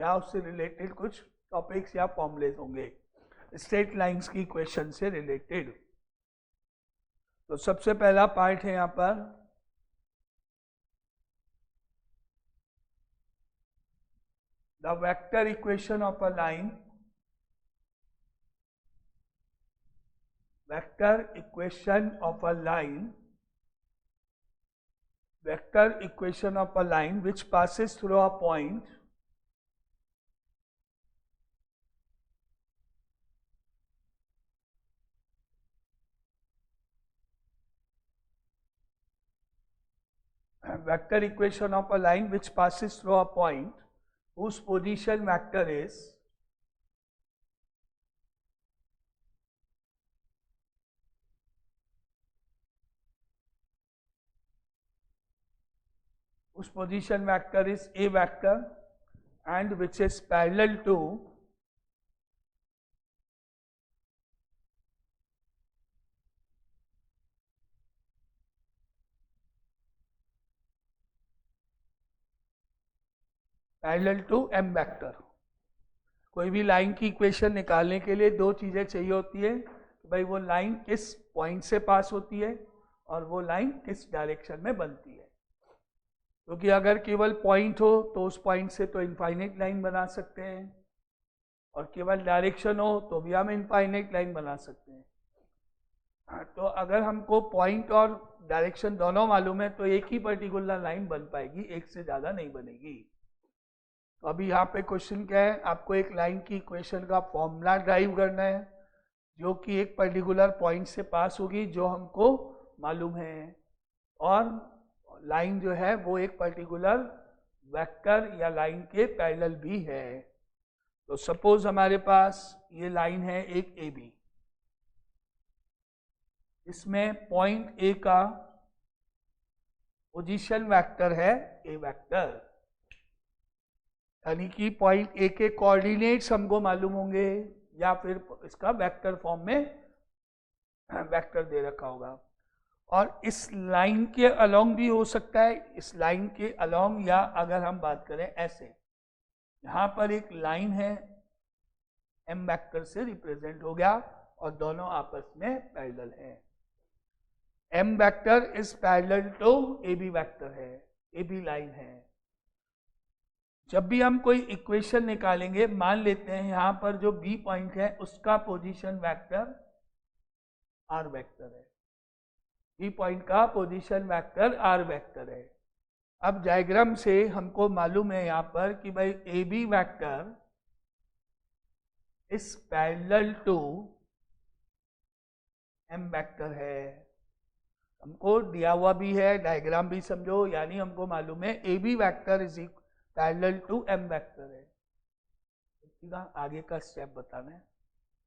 या उससे रिलेटेड कुछ टॉपिक्स या फॉर्मुलेज होंगे स्ट्रेट लाइंस की इक्वेशन से रिलेटेड। तो सबसे पहला पार्ट है यहाँ पर the vector equation of a line. Vector equation of a line, vector equation of a line which passes through a point vector equation of a line which passes through a point whose position vector is whose position vector is a vector and which is parallel to m vector। कोई भी line की equation निकालने के लिए दो चीजें चाहिए होती है कि भाई वो लाइन किस पॉइंट से पास होती है और वो लाइन किस डायरेक्शन में बनती है। क्योंकि अगर केवल पॉइंट हो तो उस पॉइंट से तो इनफाइनाइट लाइन बना सकते हैं और केवल डायरेक्शन हो तो भी हम इनफाइनाइट लाइन बना सकते हैं। तो अगर हमको पॉइंट और डायरेक्शन दोनों मालूम है तो एक ही पर्टिकुलर लाइन बन पाएगी, एक से ज़्यादा नहीं बनेगी। तो अभी यहाँ पे क्वेश्चन क्या है, आपको एक लाइन की इक्वेशन का फॉर्मूला ड्राइव करना है जो कि एक पर्टिकुलर पॉइंट से पास होगी जो हमको मालूम है, और लाइन जो है वो एक पर्टिकुलर वेक्टर या लाइन के पैरेलल भी है। तो सपोज हमारे पास ये लाइन है एक ए बी, इसमें पॉइंट ए का पोजीशन वेक्टर है ए वेक्टर, यानी कि पॉइंट ए के कोऑर्डिनेट्स हमको मालूम होंगे या फिर इसका वेक्टर फॉर्म में वेक्टर दे रखा होगा। और इस लाइन के अलोंग भी हो सकता है, इस लाइन के अलोंग, या अगर हम बात करें ऐसे, यहाँ पर एक लाइन है एम वेक्टर से रिप्रेजेंट हो गया और दोनों आपस में पैरेलल है। M vector is parallel to A B vector है, ए बी लाइन है। जब भी हम कोई इक्वेशन निकालेंगे, मान लेते हैं यहाँ पर जो बी पॉइंट है उसका पोजीशन वेक्टर आर वेक्टर है, बी पॉइंट का पोजीशन वेक्टर आर वेक्टर है। अब डायग्राम से हमको मालूम है यहाँ पर कि भाई A B vector is parallel to M vector है, हमको दिया हुआ भी है, डायग्राम भी समझो, यानी हमको मालूम है A B vector is parallel to M vector है। आगे का स्टेप बताना है,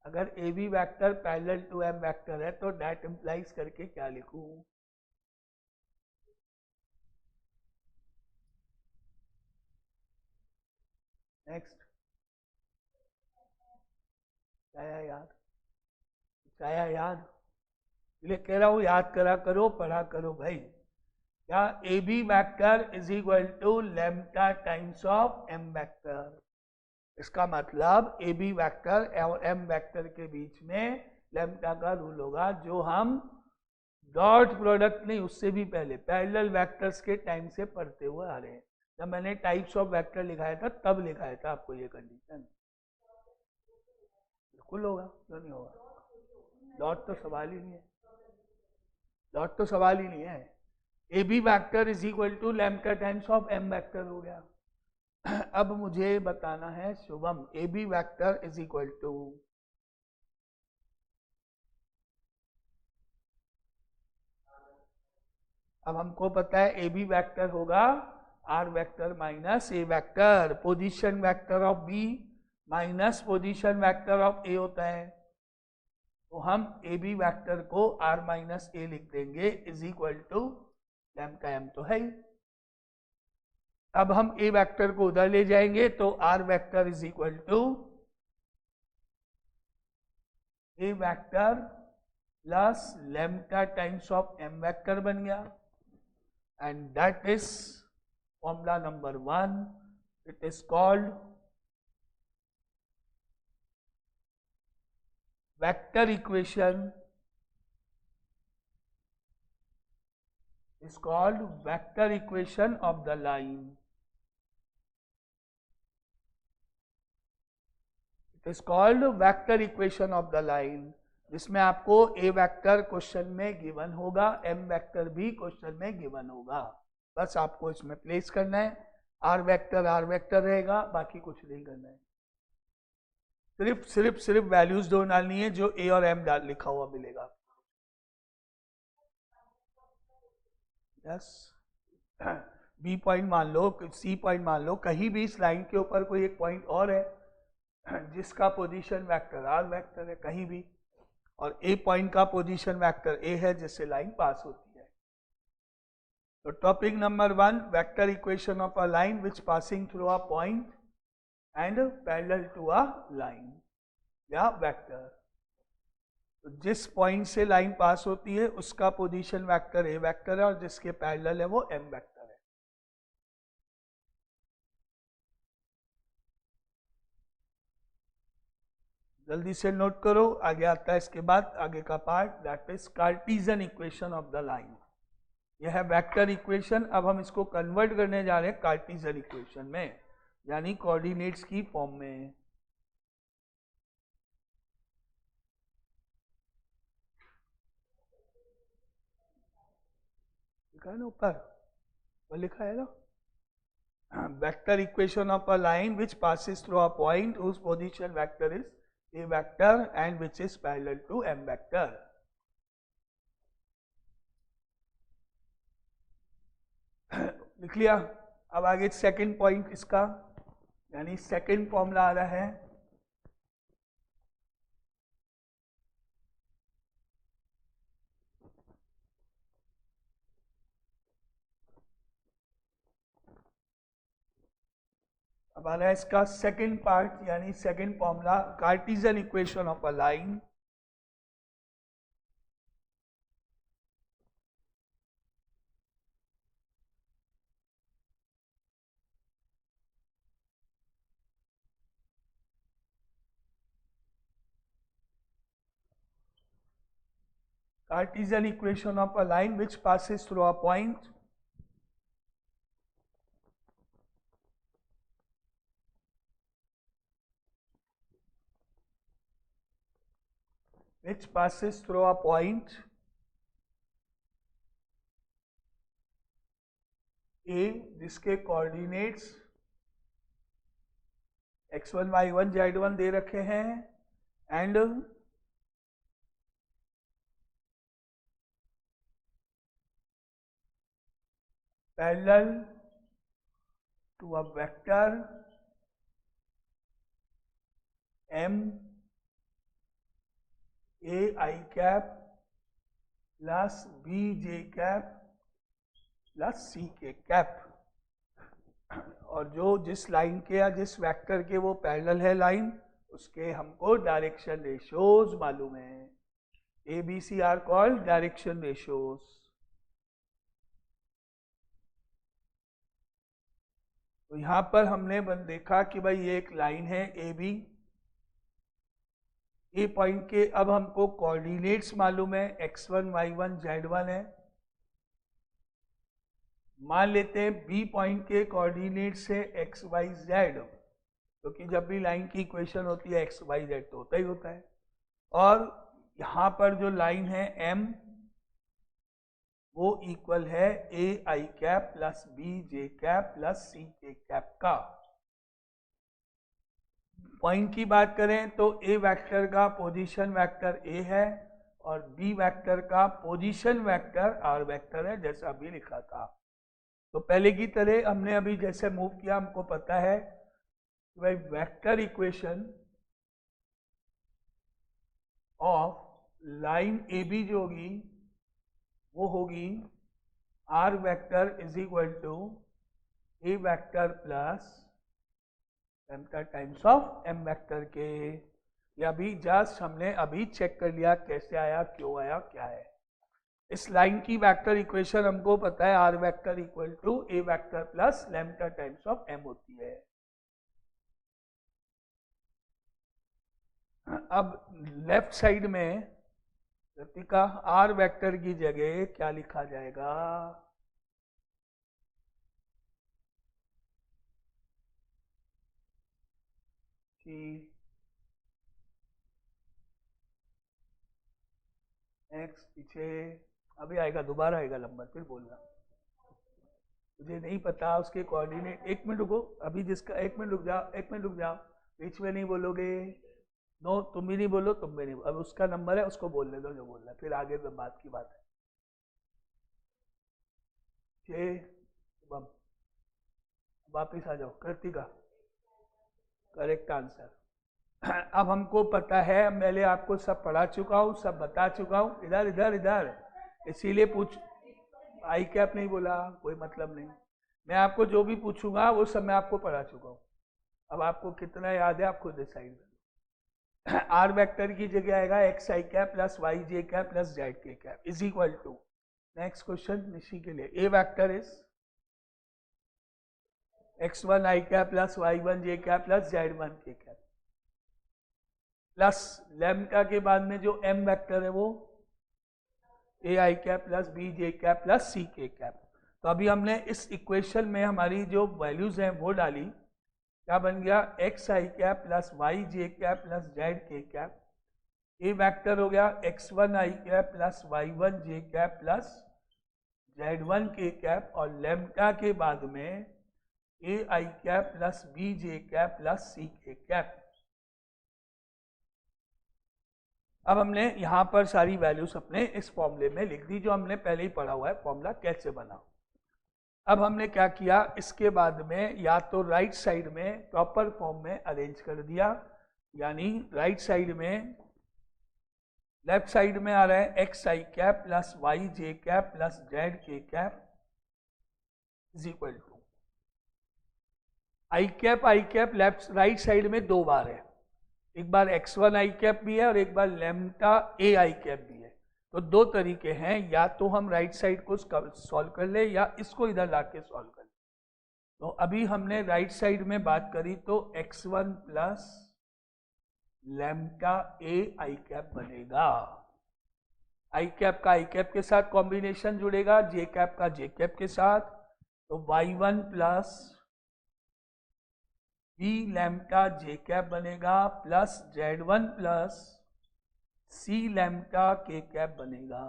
अगर A B vector parallel to M vector है तो दैट इम्प्लाइज करके क्या लिखूं, नेक्स्ट याद इसलिए कह रहा हूं याद करा करो, पढ़ा करो भाई। क्या A B vector is equal to lambda times of M vector, इसका मतलब ए बी वेक्टर और एम वेक्टर के बीच में लैम्डा का रूल होगा, जो हम डॉट प्रोडक्ट नहीं उससे भी पहले पैरेलल वेक्टर्स के टाइम से पढ़ते हुए आ रहे हैं। जब मैंने टाइप्स ऑफ वेक्टर लिखाया था तब लिखाया था आपको ये कंडीशन। बिल्कुल होगा, क्यों नहीं होगा, डॉट तो सवाल ही नहीं है, डॉट तो सवाल ही नहीं है। A B vector is equal to lambda times of M vector हो गया। अब मुझे बताना है Shubham, A B vector is equal to, अब हमको पता है ए बी वेक्टर होगा R vector minus A vector, position vector of B minus position vector of A होता है, तो हम ए बी वेक्टर को आर माइनस ए लिख देंगे is equal to lambda M तो है ही। अब हम ए वेक्टर को उधर ले जाएंगे तो R vector is equal to A vector plus lambda times of M vector बन गया, and that is formula number 1, it is called vector equation is called vector equation of the line. It is called vector equation of the line, जिसमें आपको a vector question में given होगा, m vector भी question में given होगा. बस आपको इसमें प्लेस करना है. r वेक्टर रहेगा, बाकी कुछ नहीं करना है. सिर्फ वैल्यूज दो डालनी है जो a और m लिखा हुआ मिलेगा. यस, b पॉइंट मान लो, c पॉइंट मान लो, कहीं भी इस लाइन के ऊपर कोई एक पॉइंट और है जिसका पोजीशन वेक्टर r वेक्टर है कहीं भी, और a पॉइंट का पोजीशन वेक्टर a है जिससे लाइन पास होती है. तो topic number 1, vector equation of a line which passing through a point and parallel to a line या वेक्टर. तो जिस पॉइंट से लाइन पास होती है उसका पोजीशन वेक्टर a वेक्टर है और जिसके पैरेलल है वो m वेक्टर है. जल्दी से नोट करो, आगे आता है इसके बाद आगे का part, that is Cartesian equation of the line. यह है वेक्टर इक्वेशन. अब हम इसको कन्वर्ट करने जा रहे हैं कार्टेशियन इक्वेशन में, यानी कोऑर्डिनेट्स की फॉर्म में. लिखा है ना ऊपर, वो लिखा है ना, vector equation of a line which passes through a point whose position vector is a vector and which is parallel to m vector. लिख लिया. अब आगे सेकंड पॉइंट इसका, यानी सेकंड फॉर्मूला आ रहा है अब आ रहा है इसका सेकंड पार्ट, यानी second formula, Cartesian equation of a line Cartesian equation of a line which passes through a point A जिसके कोऑर्डिनेट्स x1 y1 z1 दे रखे हैं and parallel to a vector m a I cap plus b j cap plus c K cap. और जो जिस line के या जिस वेक्टर के वो पैरेलल है लाइन, उसके हमको डायरेक्शन रेशियोज मालूम है. A B C are called direction ratios. तो यहां पर हमने देखा कि भाई ये एक लाइन है ए बी, ए पॉइंट के अब हमको कोऑर्डिनेट्स मालूम है, x1 y1 z1 है. मान लेते हैं बी पॉइंट के कोऑर्डिनेट्स है एक्स वाई जेड, क्योंकि जब भी लाइन की इक्वेशन होती है एक्स वाई जेड तो होता ही होता है. और यहाँ पर जो लाइन है एम, वो इक्वल है A I cap plus B J cap plus C K cap का. पॉइंट की बात करें तो ए वेक्टर का पोजीशन वेक्टर ए है और बी वेक्टर का पोजीशन वेक्टर आर वेक्टर है, जैसा अभी लिखा था. तो पहले की तरह हमने अभी जैसे मूव किया, हमको पता है कि भाई vector equation of line A B जो होगी वो होगी R vector is equal to A vector plus lambda times of M vector के. या अभी जस्ट हमने अभी चेक कर लिया कैसे आया, क्यों आया, क्या है. इस लाइन की वेक्टर इक्वेशन हमको पता है R vector equal to A vector plus lambda times of M होती है. अब लेफ्ट साइड में कृतिका आर वेक्टर की जगह क्या लिखा जाएगा? कि एक्स पीछे अभी आएगा, दोबारा आएगा नंबर, फिर बोलना। मुझे नहीं पता उसके कोऑर्डिनेट। एक मिनट रुको, अभी जिसका, एक मिनट रुक जाओ, एक मिनट रुक जाओ, बीच में नहीं बोलोगे। नो, तुम भी नहीं बोलो, तुम भी नहीं। अब उसका नंबर है, उसको बोलने दो जो बोलना है, फिर आगे तो बात की बात है। बम, वापिस आ जाओ। Kritika correct answer. अब हमको पता है, पहले आपको सब पढ़ा चुका हूँ, सब बता चुका हूँ। इधर इधर इधर, इसीलिए पूछ, आई कैप नहीं बोला, कोई मतलब नहीं। मैं आपको जो भी पूछूंगा वो सब मैं आपको पढ़ा चुका हूँ। अब आपको कितना याद है आप खुद डिसाइड कर। आर वेक्टर की जगह आएगा एक्स आई कैप प्लस वाई जे कैप प्लस जेड के cap is equal to, next question Nishi के लिए, A vector is x1 i cap plus y1 j cap plus z1 k cap plus lambda के बाद में जो m वेक्टर है वो a i cap plus b j cap plus c k cap. तो अभी हमने इस इक्वेशन में हमारी जो वैल्यूज हैं वो डाली, क्या बन गया? x i cap plus y j cap plus z k cap. A vector हो गया x1 i cap plus y1 j cap plus z1 k cap, और लैम्डा के बाद में A I cap plus B J cap plus C K cap. अब हमने यहां पर सारी वैल्यूज अपने इस फॉर्मूले में लिख दी, जो हमने पहले ही पढ़ा हुआ है फॉर्मूला कैसे बना। अब हमने क्या किया, इसके बाद में या तो राइट साइड में प्रॉपर फॉर्म में अरेंज कर दिया, यानी राइट साइड में, लेफ्ट साइड में आ रहा है एक्स आई कैप प्लस वाई जे कैप प्लस जेड के cap is equal to I cap left right side में दो बार है, एक बार x1 आई कैप भी है और एक बार लैम्डा ए आई कैप भी है। तो दो तरीके हैं, या तो हम राइट साइड को सॉल्व कर ले या इसको इधर ला के सॉल्व कर ले। तो अभी हमने राइट साइड में बात करी तो x1 plus lambda A I cap बनेगा। आई कैप का आई कैप के साथ कॉम्बिनेशन जुड़ेगा, जे कैप का जे कैप के साथ, तो y1 प्लस बी लैम्डा जे कैप बनेगा plus z1 plus C lambda के कैप बनेगा।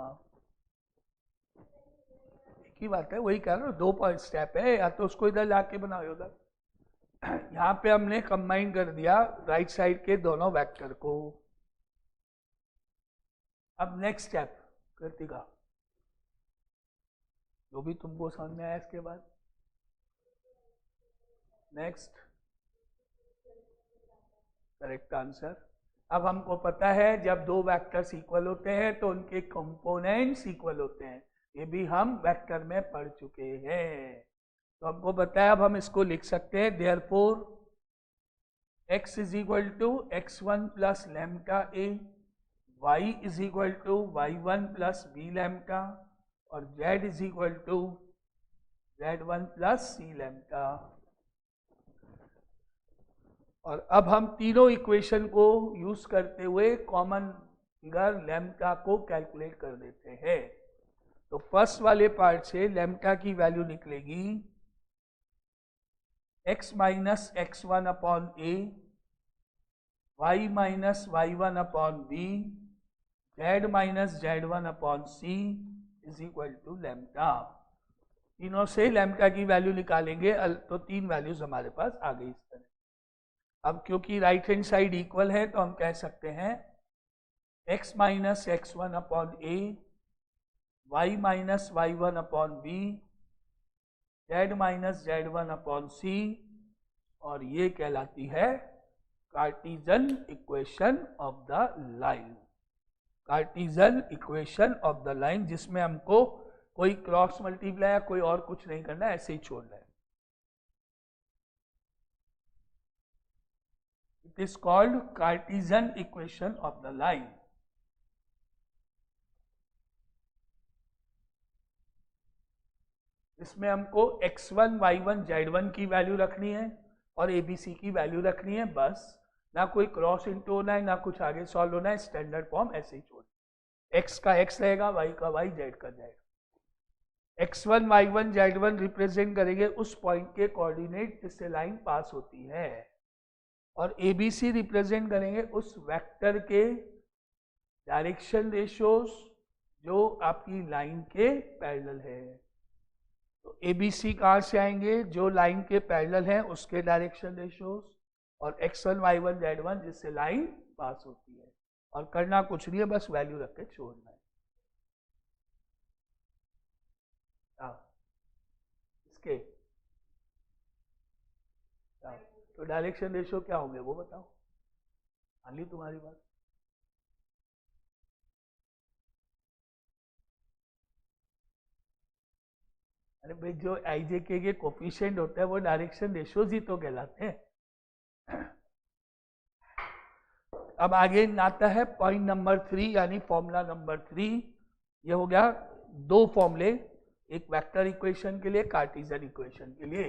एक ही बात है, वही कह रहा हूँ, दो पॉइंट स्टेप है, या तो उसको इधर लाके बनाओ उधर। यहाँ पे हमने कंबाइन कर दिया राइट साइड के दोनों वेक्टर को। अब नेक्स्ट स्टेप कृतिका, जो भी तुमको समझ में आया इसके बाद नेक्स्ट करेक्ट आंसर। अब हमको पता है जब दो वेक्टर्स इक्वल होते हैं तो उनके कंपोनेंट्स इक्वल होते हैं, ये भी हम वेक्टर में पढ़ चुके हैं। तो हमको पता है, अब हम इसको लिख सकते हैं, therefore x is equal to x1 plus lambda A, y is equal to y1 plus B lambda, और z is equal to z1 plus C lambda. और अब हम तीनों इक्वेशन को यूज करते हुए कॉमन फिगर लैम्डा को कैलकुलेट कर देते हैं। तो फर्स्ट वाले पार्ट से लैम्डा की वैल्यू निकलेगी x minus x1 upon A, y minus y1 upon B, z minus z1 upon C is equal to lambda. तीनों से लैम्डा की वैल्यू निकालेंगे तो तीन वैल्यूज हमारे पास आ गई इस तरह। अब क्योंकि राइट हैंड साइड इक्वल है तो हम कह सकते हैं x minus x1 upon A, y minus y1 upon B, z minus z1 upon C, और ये कहलाती है Cartesian equation of the line. Cartesian equation of the line, जिसमें हमको कोई क्रॉस मल्टीप्लाई या कोई और कुछ नहीं करना है, ऐसे ही छोड़ना है। It is called Cartesian equation of the line. इसमें हमको x1, y1, z1 की वैल्यू रखनी है और abc की वैल्यू रखनी है, बस। ना कोई क्रॉस इंटू होना है, ना कुछ आगे सॉल्व होना है, स्टैंडर्ड फॉर्म ऐसे ही छोड़, x का x रहेगा, y का y, z का z। x1 y1 z1 represent करेंगे उस पॉइंट के कोऑर्डिनेट जिससे लाइन पास होती है, और ABC रिप्रेजेंट करेंगे उस वेक्टर के डायरेक्शन रेशियोज जो आपकी लाइन के पैरेलल है। तो ABC कहाँ से आएंगे? जो लाइन के पैरेलल है उसके डायरेक्शन रेशियोज, और x1 y1 z1 जिससे लाइन पास होती है। और करना कुछ नहीं है, बस वैल्यू रख के छोड़ना है। इसके तो डायरेक्शन रेशियो क्या होंगे वो बताओ, मान ली तुम्हारी बात। अरे भाई, जो IJK के कोफिशिएंट होते हैं वो डायरेक्शन रेशियोज ही तो कहलाते हैं। अब आगे आता है पॉइंट नंबर 3 यानी फॉर्मूला नंबर 3। ये हो गया दो फॉर्मूले, एक वेक्टर इक्वेशन के लिए, कार्टेशियन इक्वेशन के लिए।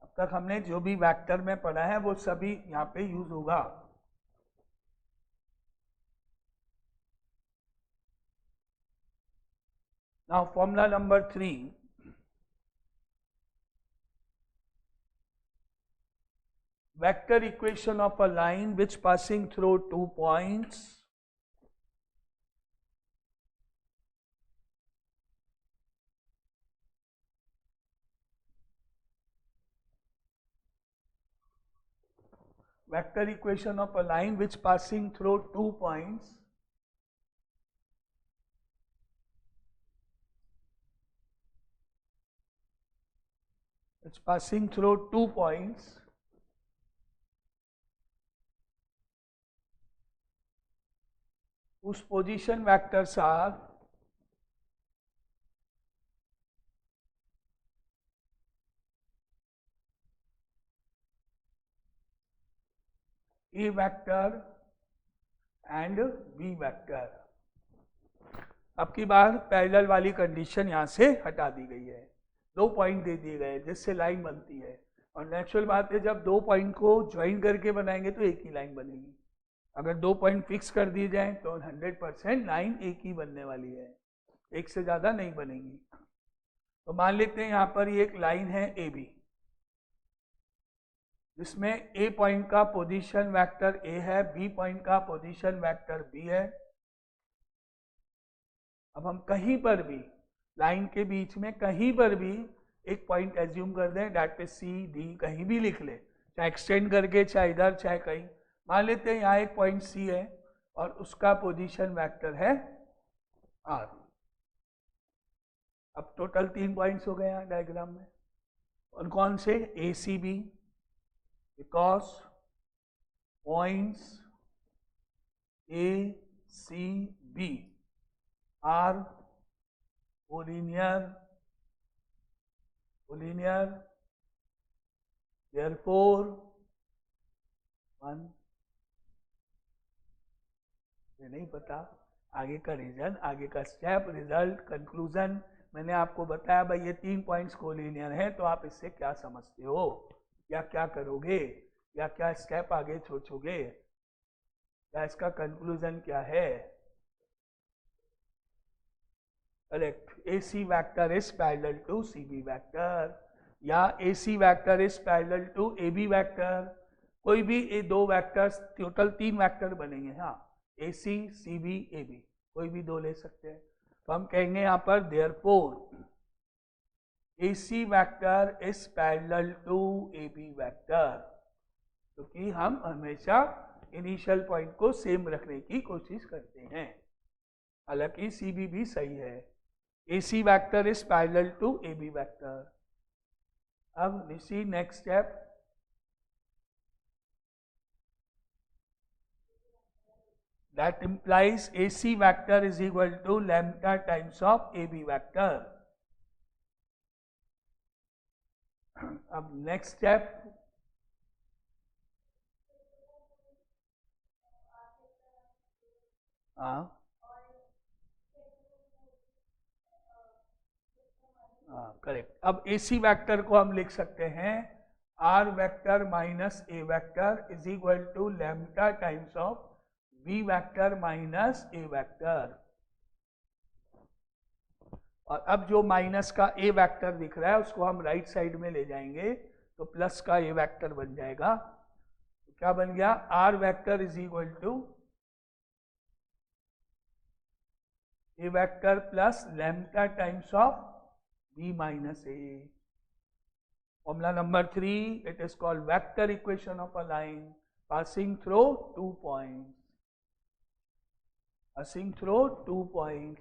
अब तक हमने जो भी वेक्टर में पढ़ा है वो सभी यहाँ पे यूज होगा। Now formula number 3, vector equation of a line which passing through 2 points vector equation of a line which passing through 2 points whose position vectors are A vector and B vector। अब की बार parallel वाली condition यहाँ से हटा दी गई है, 2 point दे दिए गए जिससे लाइन बनती है। और नेचुरल बात है, जब 2 पॉइंट को ज्वाइन करके बनाएंगे तो एक ही लाइन बनेगी। अगर 2 पॉइंट फिक्स कर दिए जाए तो 100% लाइन एक ही बनने वाली है, एक से ज़्यादा नहीं बनेगी। तो मान लेते हैं यहाँ पर ये एक लाइन है AB, जिसमें A पॉइंट का पोजीशन वेक्टर A है, B पॉइंट का पोजीशन वेक्टर B है। अब हम कहीं पर भी लाइन के बीच में कहीं पर भी एक पॉइंट एज्यूम कर दें, डेट पे C D कहीं भी लिख ले, चाहे एक्सटेंड करके, चाहे इधर, चाहे कहीं। मान लेते हैं यहाँ एक पॉइंट C है और उसका पोजीशन वेक्टर है R। अब टोटल 3 पॉइंट्स हो गए यहाँ डायग्राम में। और कौन से? ACB, because points ACB are collinear, therefore 1। ये नहीं पता आगे का रीजन, आगे का स्टेप, रिजल्ट, कंक्लूजन मैंने आपको बताया। भाई ये 3 पॉइंट्स कोलिनियर हैं, तो आप इससे क्या समझते हो, या क्या करोगे, या क्या स्टेप आगे सोचोगे, या इसका कंक्लूजन क्या है? Correct, AC vector is parallel to CB vector, या AC vector is parallel to AB vector। कोई भी ये 2 वेक्टर्स, टोटल 3 वेक्टर बनेंगे। हाँ, AC CB AB कोई भी 2 ले सकते हैं। तो हम कहेंगे यहाँ पर therefore AC vector is parallel to AB vector, क्योंकि हम हमेशा इनिशियल पॉइंट को सेम रखने की कोशिश करते हैं। हालांकि CB भी सही है। AC vector is parallel to AB vector। अब Rishi next step, that implies AC vector is equal to lambda times of AB vector। अब नेक्स्ट स्टेप, हाँ हाँ करेक्ट। अब AC वेक्टर को हम लिख सकते हैं R vector minus A vector is equal to lambda times of V vector minus A vector. और अब जो माइनस का A वेक्टर दिख रहा है उसको हम राइट साइड में ले जाएंगे तो प्लस का A वेक्टर बन जाएगा। तो क्या बन गया? R vector is equal to A vector plus lambda times of V minus A. Formula number 3, it is called vector equation of a line passing through 2 points. Passing through 2 points.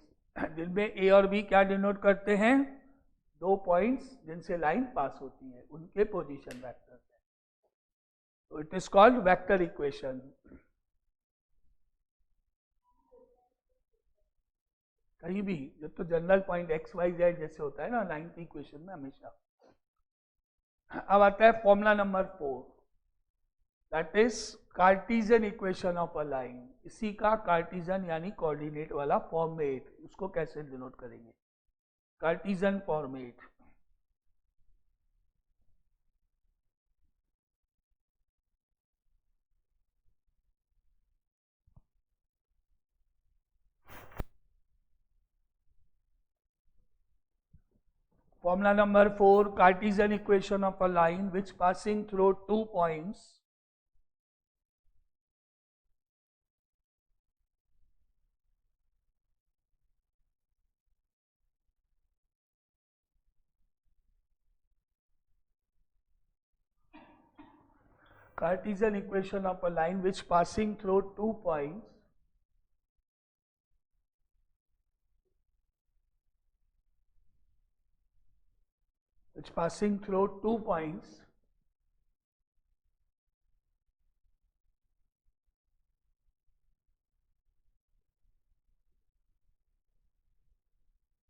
जिनमें A और B क्या denote करते हैं? 2 points जिनसे line pass होती है उनके position vector है। तो it is called vector equation. कहीं भी जब तो general point X Y Z जैसे होता है ना लाइन की इक्वेशन में हमेशा। अब आता है formula number 4, that is Cartesian equation of a line. इसी का कार्टेशियन यानी कोऑर्डिनेट वाला फॉर्मेट, उसको कैसे डिनोट करेंगे? Cartesian format. Formula number 4, Cartesian equation of a line which passing through 2 points Cartesian equation of a line which passing through 2 points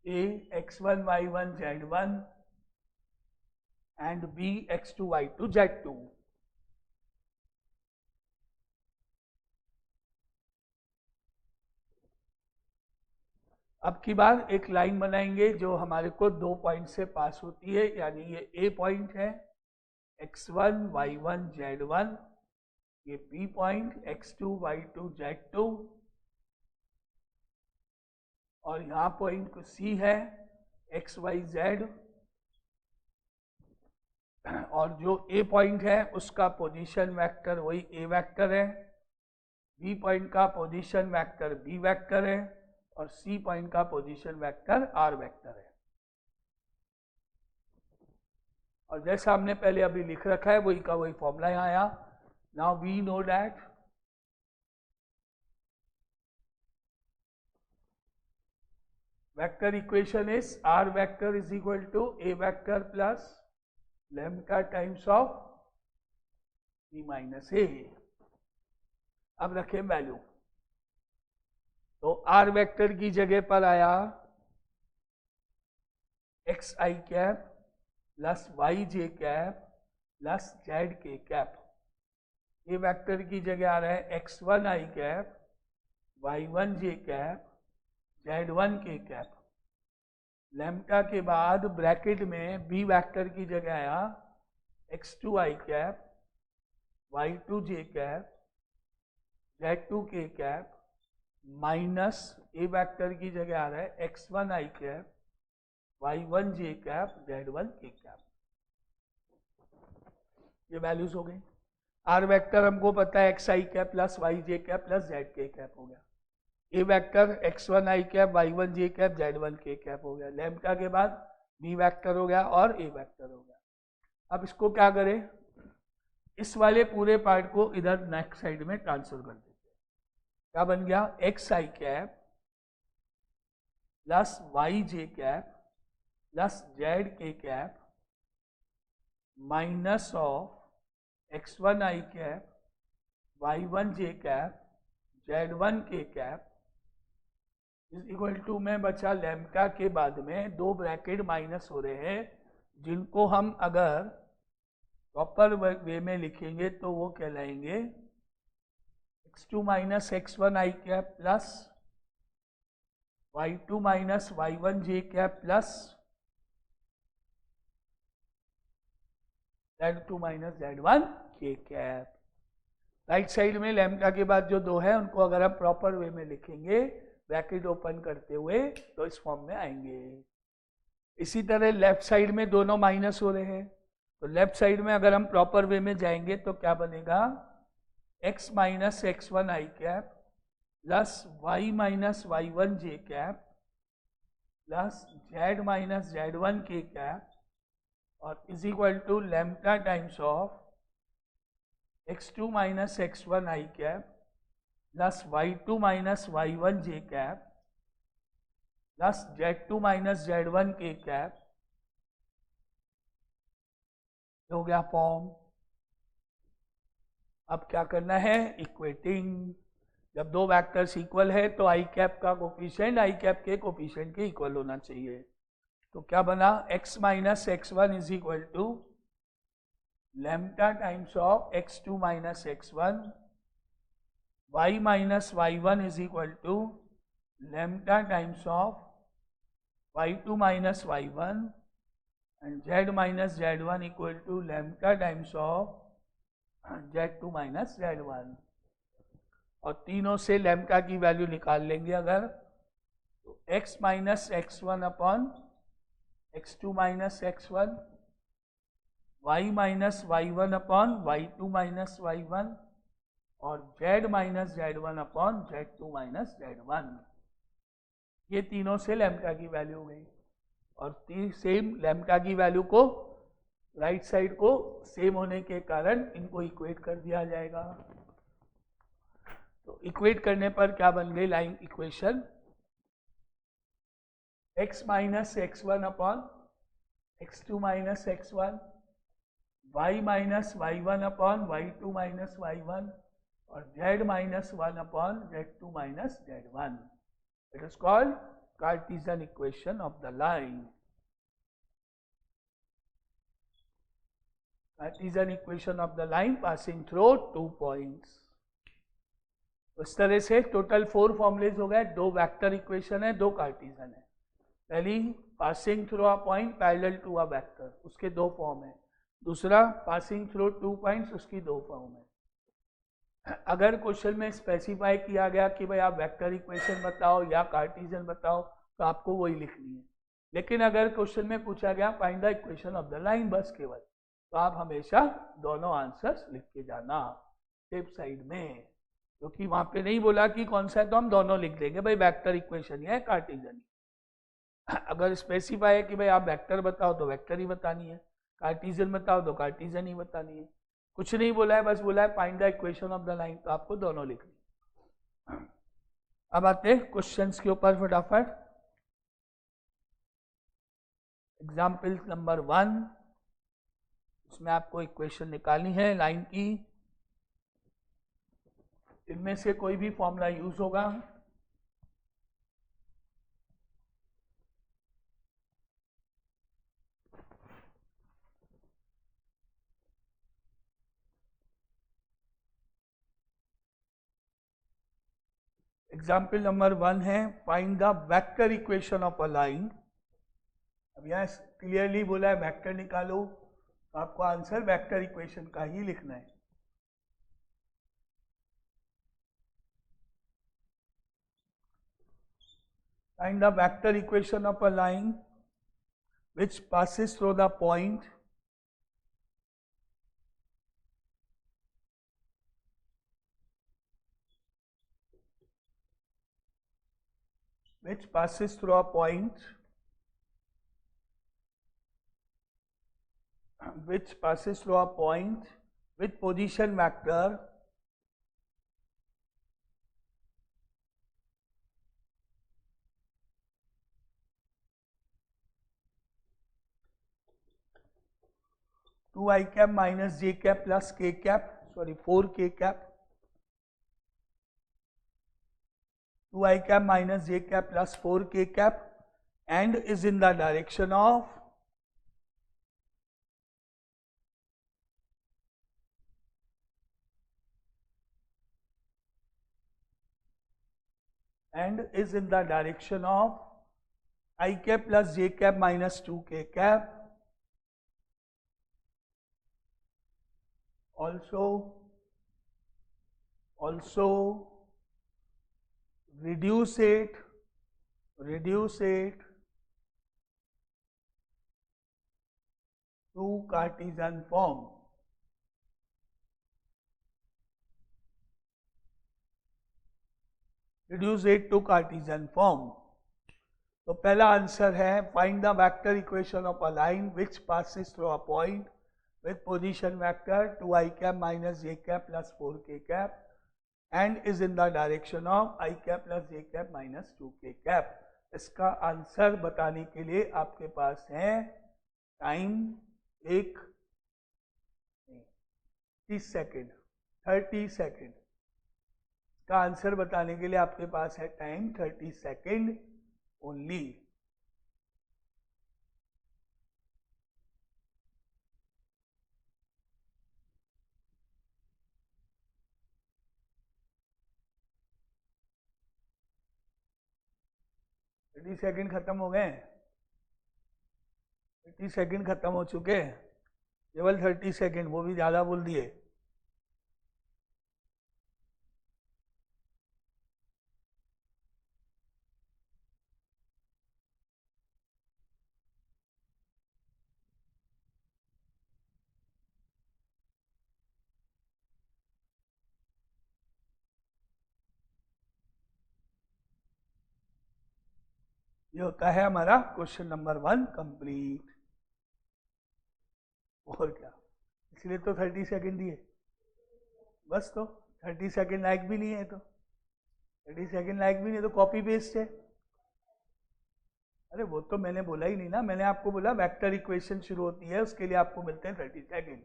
A x1 y1 z1 and B x2 y2 z2। अब की बार एक line बनाएंगे जो हमारे को 2 point से पास होती है, यानी ये A पॉइंट है x1 y1 z1, ये B point x2 y2 z2, और यहाँ पॉइंट C है x y z, और जो A पॉइंट है उसका पोजीशन वेक्टर वही A वेक्टर है, B पॉइंट का पोजीशन वेक्टर B वेक्टर है, और C पॉइंट का पोजीशन वेक्टर R वेक्टर है। और जैसा हमने पहले अभी लिख रखा है वही का वही फॉर्मूला यहाँ आया। Now we know that vector equation is R vector is equal to A vector plus lambda times of B minus A। अब रखें वैल्यू, तो R वेक्टर की जगह पर आया एक्स आई कैप प्लस वाई जे कैप प्लस जेड के cap. A vector की जगह आ रहा है x1 I cap, y1 J cap, z1 के कैप। लैम्ब्डा के बाद ब्रैकेट में बी वेक्टर की जगह आया x2 आई कैप, y2 जे कैप, z2 के कैप, माइनस ए वेक्टर की जगह आ रहा है x1 I cap, y1 J cap, z1 के कैप। ये वैल्यूज हो गई। आर वेक्टर हमको पता है एक्स आई कैप प्लस वाई जे कैप प्लस जेड के कैप हो गया। ए vector x1 I cap, y1 J cap, z1 के कैप हो गया। लैम्ब्डा के बाद बी वेक्टर हो गया और ए वेक्टर हो गया। अब इसको क्या करें, इस वाले पूरे पार्ट को इधर नेक्स्ट साइड में ट्रांसफर कर देते हैं। क्या बन गया, एक्स आई कैप प्लस वाई जे कैप प्लस जेड के cap minus of x1 I cap, y1 J cap, z1 के कैप इज इक्वल टू में बचा लैम्ब्डा के बाद में 2 ब्रैकेट माइनस हो रहे हैं, जिनको हम अगर प्रॉपर वे में लिखेंगे तो वो कहलाएंगे x2 minus x1 I cap plus y2 minus y1 J cap plus Z2 minus Z1 k cap. Right side में लैम्डा के बाद जो दो है उनको अगर हम प्रॉपर वे में लिखेंगे ब्रैकेट ओपन करते हुए तो इस फॉर्म में आएंगे। इसी तरह लेफ्ट साइड में दोनों माइनस हो रहे हैं, तो लेफ्ट साइड में अगर हम प्रॉपर वे में जाएंगे तो क्या बनेगा, x minus x1 I cap plus y minus y1 j cap plus z minus z1 k cap और is equal to lambda times of x2 minus x1 I cap plus y2 minus y1 j cap plus z2 minus z1 k cap. हो गया form. अब क्या करना है, equating. जब दो vectors equal है तो आई कैप का कोफिशिएंट आई कैप के कोफिशिएंट के इक्वल होना चाहिए। तो क्या बना, x minus x1 is equal to lambda times of x2 minus x1, y minus y1 is equal to lambda times of y2 minus y1 and z minus z1 equal to lambda times of z2 minus z1। और तीनों से lambda की value निकाल लेंगे अगर, तो x minus x1 upon x2 minus x1, y minus y1 upon y2 minus y1 और z minus z1 upon z2 minus z1। ये तीनों से लैम्डा की वैल्यू हो गई। और सेम लैम्डा की वैल्यू को राइट साइड को सेम होने के कारण इनको इक्वेट कर दिया जाएगा। तो इक्वेट करने पर क्या बन गई line equation, x minus x1 upon x2 minus x1, y minus y1 upon y2 minus y1 और z minus 1 upon z2 minus z1। It is called Cartesian equation of the line. Cartesian equation of the line passing through 2 points. इस तरह से total 4 formulas हो गए। 2 vector equation है, 2 Cartesian है। पहली passing through a point parallel to a vector, उसके 2 form है। दूसरा पासिंग थ्रू 2 पॉइंट्स, उसकी 2 फॉर्म है। अगर क्वेश्चन में स्पेसिफाई किया गया कि भाई आप वेक्टर इक्वेशन बताओ या कार्टेशियन बताओ तो आपको वही लिखनी है। लेकिन अगर क्वेश्चन में पूछा गया find the equation of the line बस केवल, तो आप हमेशा दोनों आंसर्स लिख के जाना सेफ साइड में, क्योंकि वहां पे नहीं बोला कि कौन सा है तो हम दोनों लिख देंगे, भाई वेक्टर इक्वेशन ही है कार्टेशियन। अगर स्पेसिफाई है कि भाई आप वेक्टर बताओ तो वेक्टर ही बतानी है, कार्टेशियन बताओ तो कार्टेशियन ही बतानी है। कुछ नहीं बोला है, बस बोला है find the equation of the line, तो आपको दोनों लिखनी। अब आते हैं क्वेश्चंस के ऊपर फटाफट। एग्जाम्पल नंबर 1, इसमें आपको इक्वेशन निकालनी है लाइन की। इनमें से कोई भी फॉर्मूला यूज होगा। एग्जाम्पल नंबर 1 है find the vector equation of a line. अब यहाँ क्लियरली बोला है वेक्टर निकालो, तो आपको आंसर वेक्टर इक्वेशन का ही लिखना है। Find the vector equation of a line which passes through the point which passes through a point with position vector two I cap minus J cap plus K cap, sorry 4k cap, 2i cap minus j cap plus 4k cap and is in the direction of I cap plus j cap minus 2k cap also reduce it to Cartesian form. Reduce it to Cartesian form. तो पहला answer है find the vector equation of a line which passes through a point with position vector 2 I cap minus j cap plus 4 k cap and is in the direction of I cap plus j cap minus 2 k cap. इसका answer बताने के लिए आपके पास है time 30 second. इसका answer बताने के लिए आपके पास है टाइम 30 सेकेंड ओनली. सेकंड खत्म हो गए. 30 सेकंड खत्म हो चुके. केवल 30 सेकंड, वो भी ज्यादा बोल दिए. ये होता है हमारा क्वेश्चन नंबर 1 कंप्लीट. और क्या, इसलिए तो 30 सेकंड दिए बस. तो 30 सेकंड लायक भी नहीं है, तो 30 सेकंड लायक भी नहीं तो कॉपी पेस्ट है. अरे वो तो मैंने बोला ही नहीं ना. मैंने आपको बोला वेक्टर इक्वेशन शुरू होती है, उसके लिए आपको मिलते हैं 30 सेकंड,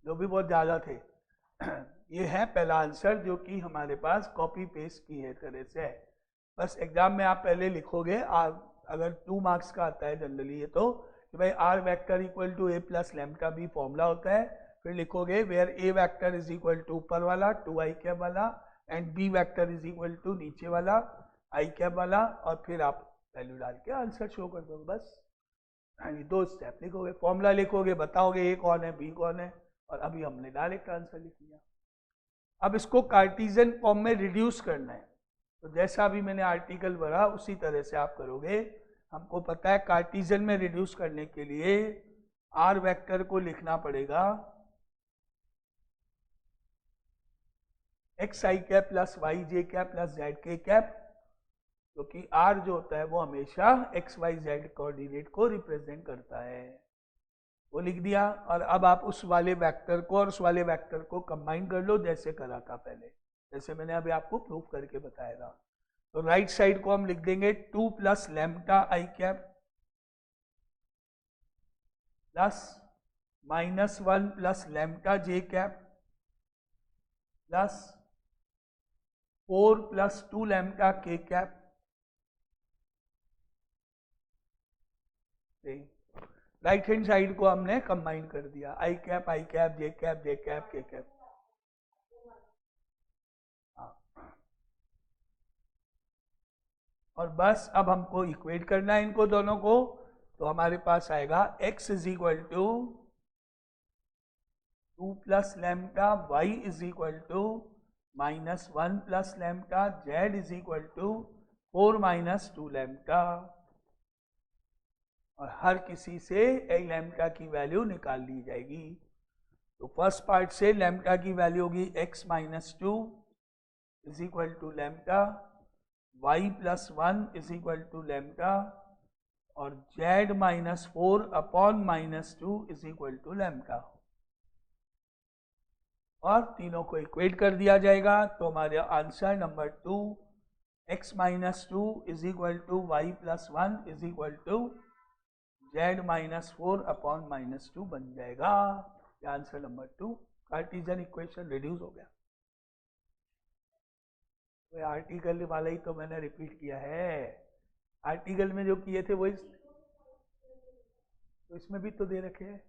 जो भी बहुत ज़्यादा थे. ये है पहला आंसर जो कि हमारे पास कॉपी पेस्ट की है तरह से. बस एग्जाम में आप पहले लिखोगे, अगर 2 मार्क्स का आता है जनरली ये, तो कि भाई R vector equal to A plus lambda B formula होता है. फिर लिखोगे where A vector is equal to ऊपर वाला 2 आई कैप वाला and B vector is equal to नीचे वाला आई कैप वाला, और फिर आप वैल्यू डाल के आंसर शो कर दोगे. बस ये 2 स्टेप लिखोगे. फॉर्मूला लिखोगे, बताओगे ए कौन है बी कौन है, और अभी हमने डायरेक्ट आंसर लिख लिया. अब इसको कार्टेशियन फॉर्म में रिड्यूस करना है. तो जैसा अभी मैंने आर्टिकल भरा उसी तरह से आप करोगे. हमको पता है कार्टेशियन में रिड्यूस करने के लिए आर वेक्टर को लिखना पड़ेगा एक्स आई कैप प्लस वाई जे कैप प्लस जेड के कैप, क्योंकि आर जो होता है वो हमेशा एक्स वाई जेड कोऑर्डिनेट को रिप्रेजेंट करता है. वो लिख दिया. और अब आप उस वाले वेक्टर को और उस वाले वेक्टर को कंबाइन कर लो जैसे करा था पहले, जैसे मैंने अभी आपको प्रूफ करके बताया था. तो राइट साइड को हम लिख देंगे 2 प्लस लैम्डा आई कैप प्लस -1 प्लस लैम्डा जे कैप प्लस 4 प्लस 2 लैम्डा के कैप. राइट हैंड साइड को हमने कंबाइन कर दिया, आई कैप जे कैप के कैप. और बस अब हमको इक्वेट करना है इनको दोनों को. तो हमारे पास आएगा x is equal to 2 plus lambda, y is equal to -1 plus lambda, z is equal to 4 minus 2 lambda. और हर किसी से एक लैम्डा की वैल्यू निकाल ली जाएगी. तो फर्स्ट पार्ट से लैम्डा की वैल्यू होगी x minus 2 is equal to lambda, y plus 1 is equal to lambda, और z minus 4 upon -2 is equal to lambda. और तीनों को इक्वेट कर दिया जाएगा. तो हमारे answer number 2 x minus 2 is equal to y plus 1 is equal to z minus 4 upon -2 बन जाएगा. ये answer number 2 Cartesian equation reduce हो गया. आर्टिकल वाला ही तो मैंने रिपीट किया है. आर्टिकल में जो किए थे वही तो इसमें भी तो दे रखे हैं.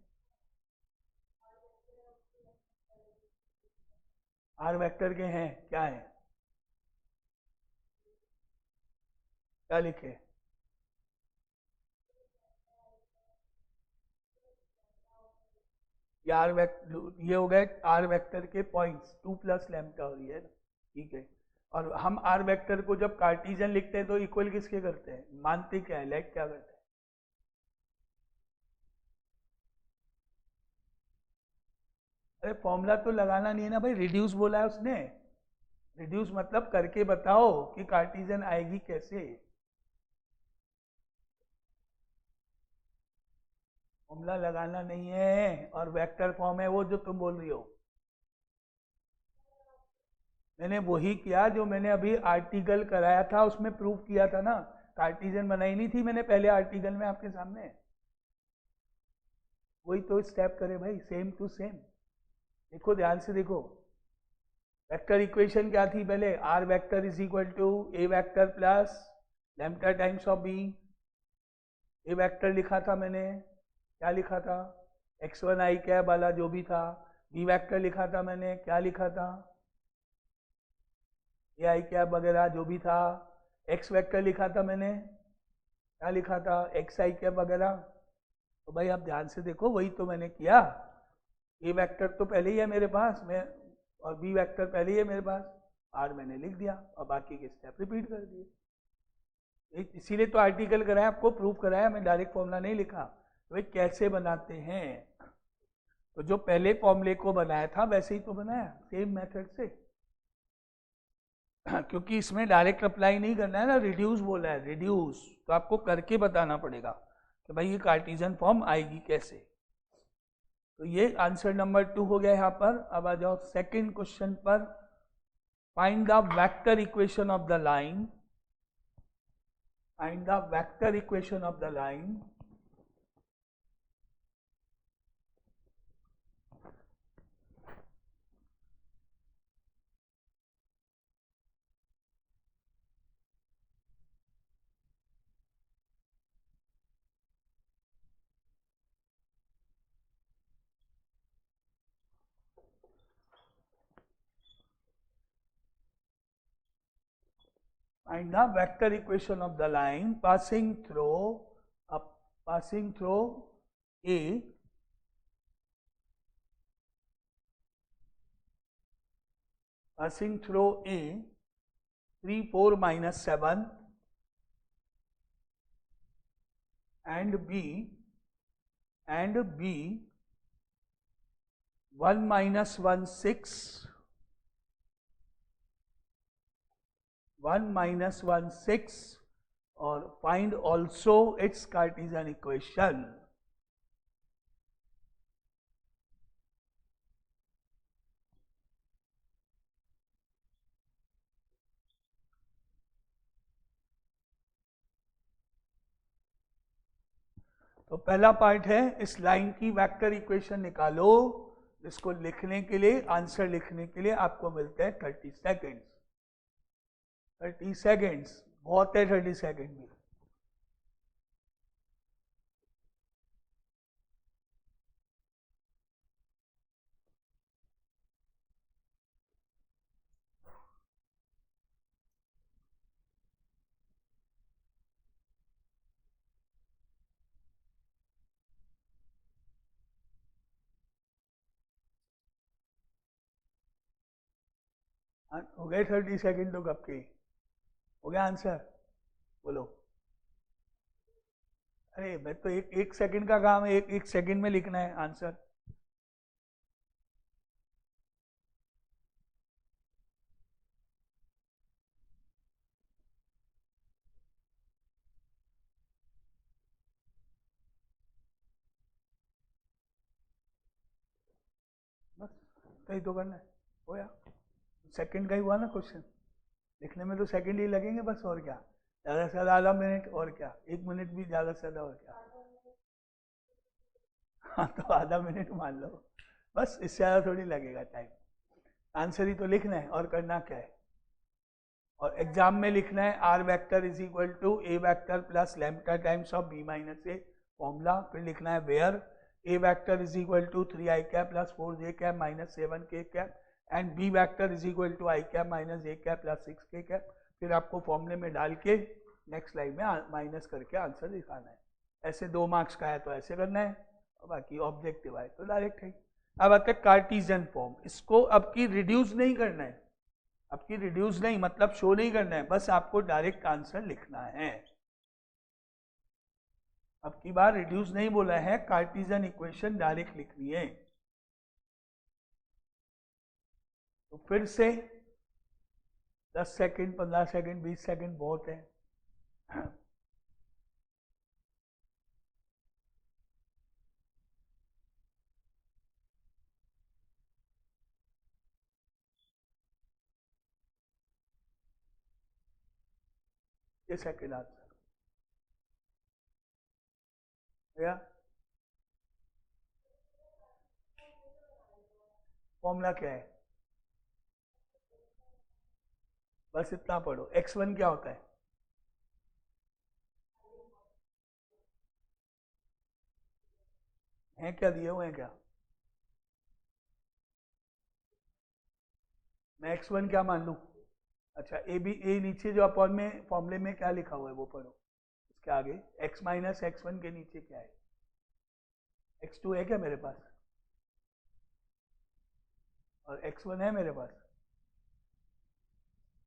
आर वेक्टर के हैं, क्या है, क्या लिखे? आर वेक्टर, ये हो गए आर वेक्टर के पॉइंट्स 2 प्लस लैम्डा हो रही है, ठीक है। और हम आर वेक्टर को जब कार्टेशियन लिखते हैं तो इक्वल किसके करते हैं, मानते क्या है, लेट क्या करते हैं? अरे फॉर्मूला तो लगाना नहीं है ना भाई, रिड्यूस बोला है उसने। रिड्यूस मतलब करके बताओ कि कार्टेशियन आएगी कैसे। फॉर्मूला लगाना नहीं है, और वेक्टर फॉर्म है वो जो तुम बोल रही हो। मैंने वही किया जो मैंने अभी आर्टिकल कराया था, उसमें प्रूव किया था ना। कार्टेशियन बनाई नहीं थी मैंने पहले आर्टिकल में आपके सामने, वही तो स्टेप करे भाई, सेम टू सेम। देखो ध्यान से देखो, वेक्टर इक्वेशन क्या थी पहले, R vector is equal to A vector plus lambda times of B. A vector लिखा था मैंने, क्या लिखा था, x1 आई कैब वाला जो भी था। बी वेक्टर लिखा था मैंने, क्या लिखा था, ए आई कैब वगैरह जो भी था। एक्स वेक्टर लिखा था मैंने, क्या लिखा था, एक्स आई कैब वगैरह। तो भाई आप ध्यान से देखो, वही तो मैंने किया। ए वेक्टर तो पहले ही है मेरे पास, मैं, और बी वेक्टर पहले ही है मेरे पास, आर मैंने लिख दिया और बाकी के स्टेप रिपीट कर दिए। इसीलिए तो आर्टिकल कराया, आपको प्रूफ कराया, मैं डायरेक्ट फॉर्मूला नहीं लिखा। तो भाई कैसे बनाते हैं, तो जो पहले फॉर्मूले को बनाया था वैसे ही तो बनाया, सेम मेथड से। क्योंकि इसमें डायरेक्ट अप्लाई नहीं करना है ना, रिड्यूस बोला है, रिड्यूस, तो आपको करके बताना पड़ेगा कि भाई ये कार्टेशियन फॉर्म आएगी कैसे। तो ये आंसर नंबर 2 हो गया यहाँ पर। अब आ जाओ सेकंड क्वेश्चन पर। Find the vector equation of the line, find the vector equation of the line find the vector equation of the line passing through A, passing through A 3 4 minus 7 and B 1 minus 1 6 1 minus 1 6, और find also its Cartesian equation। तो पहला part है, इस line की vector equation निकालो, जिसको लिखने के लिए, आंसर लिखने के लिए आपको मिलते हैं 30 सेकेंड्स। 30 सेकेंड्स बहुत है, 30 सेकेंड भी। हो गए 30 सेकेंड तो कब के, हो गया आंसर, बोलो। अरे मैं तो एक सेकंड का काम है, एक सेकंड में लिखना है आंसर। बस कहीं तो करना है, हो या सेकंड का ही हुआ ना क्वेश्चन, लिखने में तो सेकंड ही लगेंगे बस, और क्या, ज़्यादा से ज़्यादा आधा मिनट, और क्या 1 मिनट भी ज़्यादा से ज़्यादा, और क्या। हाँ तो आधा मिनट मान लो, बस इससे ज़्यादा थोड़ी लगेगा टाइम। आंसर ही तो लिखना है, और करना क्या है। और एग्जाम में लिखना है R vector is equal to A vector plus lambda times of B minus A, formula. फिर लिखना है where A vector is equal to 3 I cap plus 4 J cap minus 7 K cap, and B vector is equal to I cap minus J cap plus 6 K cap. फिर आपको फॉर्मूले में डाल के next line में माइनस करके answer दिखाना है। ऐसे 2 मार्क्स का है तो ऐसे करना है, और बाकी ऑब्जेक्टिव है तो डायरेक्ट है। अब आते हैं कार्टीजन फॉर्म। इसको अब की रिड्यूस नहीं करना है, अब की रिड्यूस नहीं मतलब शो नहीं करना है, बस आपको डायरेक्ट आंसर लिखना है। अब की बार रिड्यूस नहीं बोला है, कार्टीजन इक्वेशन डायरेक्ट लिखनी है। तो फिर से 10 सेकंड, 15 सेकंड, 20 सेकंड बहुत है। ये सेकंड आंसर या फॉर्मूला क्या है? बस इतना पढ़ो। x1 क्या होता है? क्या दिए हुए हैं क्या? मैं x1 क्या मान लूं? अच्छा, ए नीचे जो अपॉन में फॉर्मूले में क्या लिखा हुआ है वो पढ़ो। इसके आगे x माइनस x1 के नीचे क्या है? x2 है क्या मेरे पास? और x1 है मेरे पास,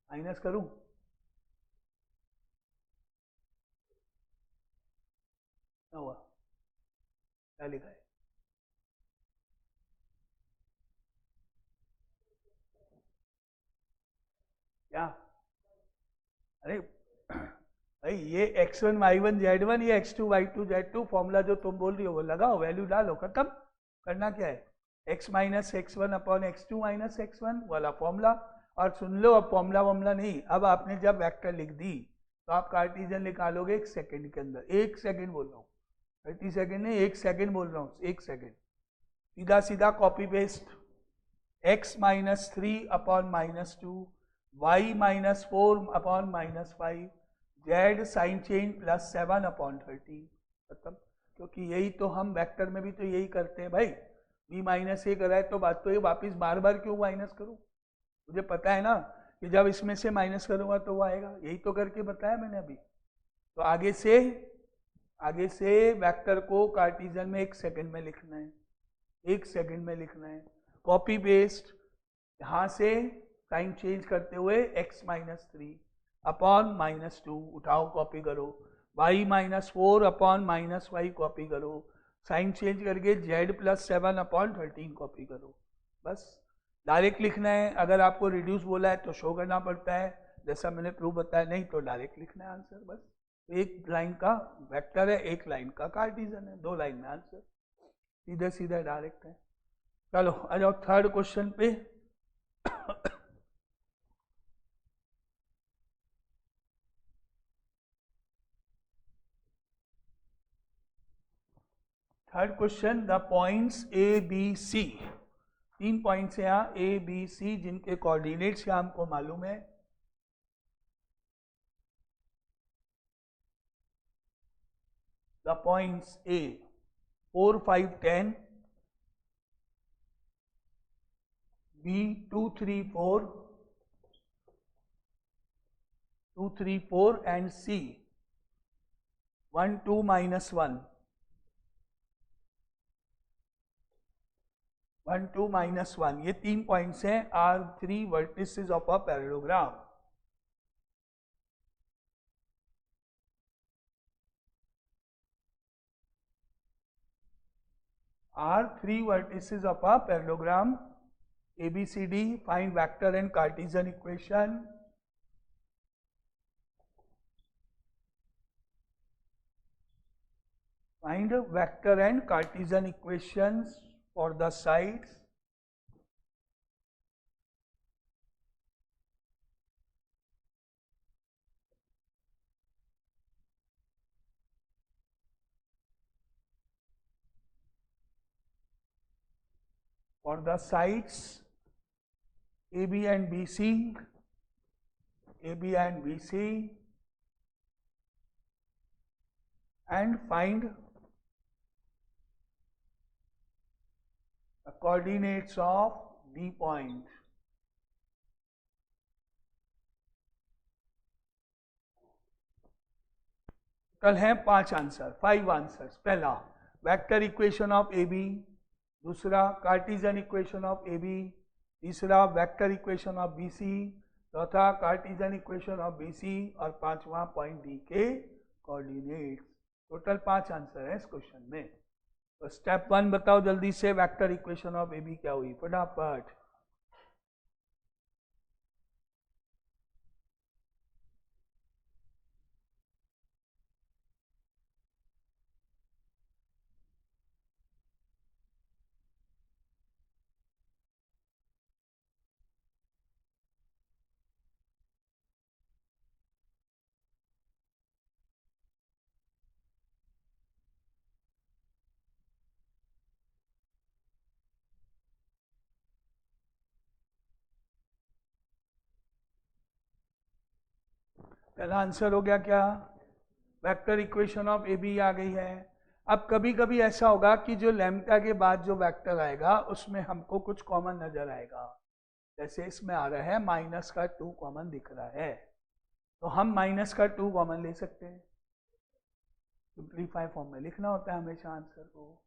माइनस करूं? क्या हुआ? क्या लिखा है? क्या? अरे भाई, ये x1 y1 z1, ये x2 y2 z2 फॉर्मूला जो तुम बोल रही हो वो लगाओ, वैल्यू डालो, खत्म। करना क्या है? x minus x1 upon x2 minus x1 वाला फॉर्मूला। और सुन लो, अब फॉर्मूला वॉर्मूला नहीं, अब आपने जब वेक्टर लिख दी तो आप कार्टीजन निकालोगे 1 सेकंड के अंदर। 1 सेकंड बोल रहा हूँ, 30 सेकंड नहीं, 1 सेकंड बोल रहा हूँ, 1 सेकंड। सीधा सीधा copy paste, x minus 3 upon minus 2, y minus 4 upon minus 5, z sign change plus 7 upon 13, खत्म। क्योंकि यही तो हम वेक्टर में भी तो यही करते हैं भाई। b माइनस ए करा है तो बात तो ये वापिस बार बार क्यों माइनस करूं? मुझे पता है ना कि जब इसमें से माइनस करूंगा तो वो आएगा, यही तो करके बताया मैंने अभी। तो आगे से वेक्टर को कार्टीजन में 1 सेकंड में लिखना है, 1 सेकंड में लिखना है। कॉपी पेस्ट, यहाँ से साइन चेंज करते हुए x माइनस 3 अपॉन माइनस 2 उठाओ, कॉपी करो। y minus 4 upon minus 5 copy करो। साइन चेंज करके z प्लस 7 अपॉन 13 कॉपी करो। बस डायरेक्ट लिखना है। अगर आपको रिड्यूस बोला है तो शो करना पड़ता है, जैसा मैंने प्रूफ बताया, नहीं तो डायरेक्ट लिखना है आंसर। बस एक लाइन का वेक्टर है, एक लाइन का कार्टीजन है, 2 लाइन में आंसर, सीधे सीधे डायरेक्ट है। चलो आ जाओ थर्ड क्वेश्चन पे। Third question, the points A B C, 3 points हैं यहाँ ए बी सी, जिनके कोऑर्डिनेट्स यहाँ हमको मालूम है। The points A 4, 5, 10, B 2, 3, 4, 2, 3, 4 and C 1, 2, -1, 1, 2, -1। ये 3 पॉइंट्स हैं, are 3 vertices of a parallelogram. are 3 vertices of a parallelogram ABCD. Find vector and Cartesian equation. Find vector and Cartesian equations for the sides. For the sides AB and BC, AB and BC, and find the coordinates of D point. कल हैं 5 answer, 5 answers. पहला, vector equation of AB। दूसरा Cartesian equation of A B, तीसरा vector equation of B C, चौथा Cartesian equation of B C, और पांचवा point D के coordinates. Total 5 answer है इस क्वेश्चन में। तो स्टेप 1 बताओ जल्दी से, vector equation of A B क्या हुई, फटाफट। पहला आंसर हो गया क्या, vector equation of A B आ गई है। अब कभी कभी ऐसा होगा कि जो लैम्ब्डा के बाद जो वेक्टर आएगा उसमें हमको कुछ कॉमन नजर आएगा, जैसे इसमें आ रहा है -2 कॉमन दिख रहा है, तो हम -2 कॉमन ले सकते हैं। सिंप्लीफाई फॉर्म में लिखना होता है हमेशा आंसर को,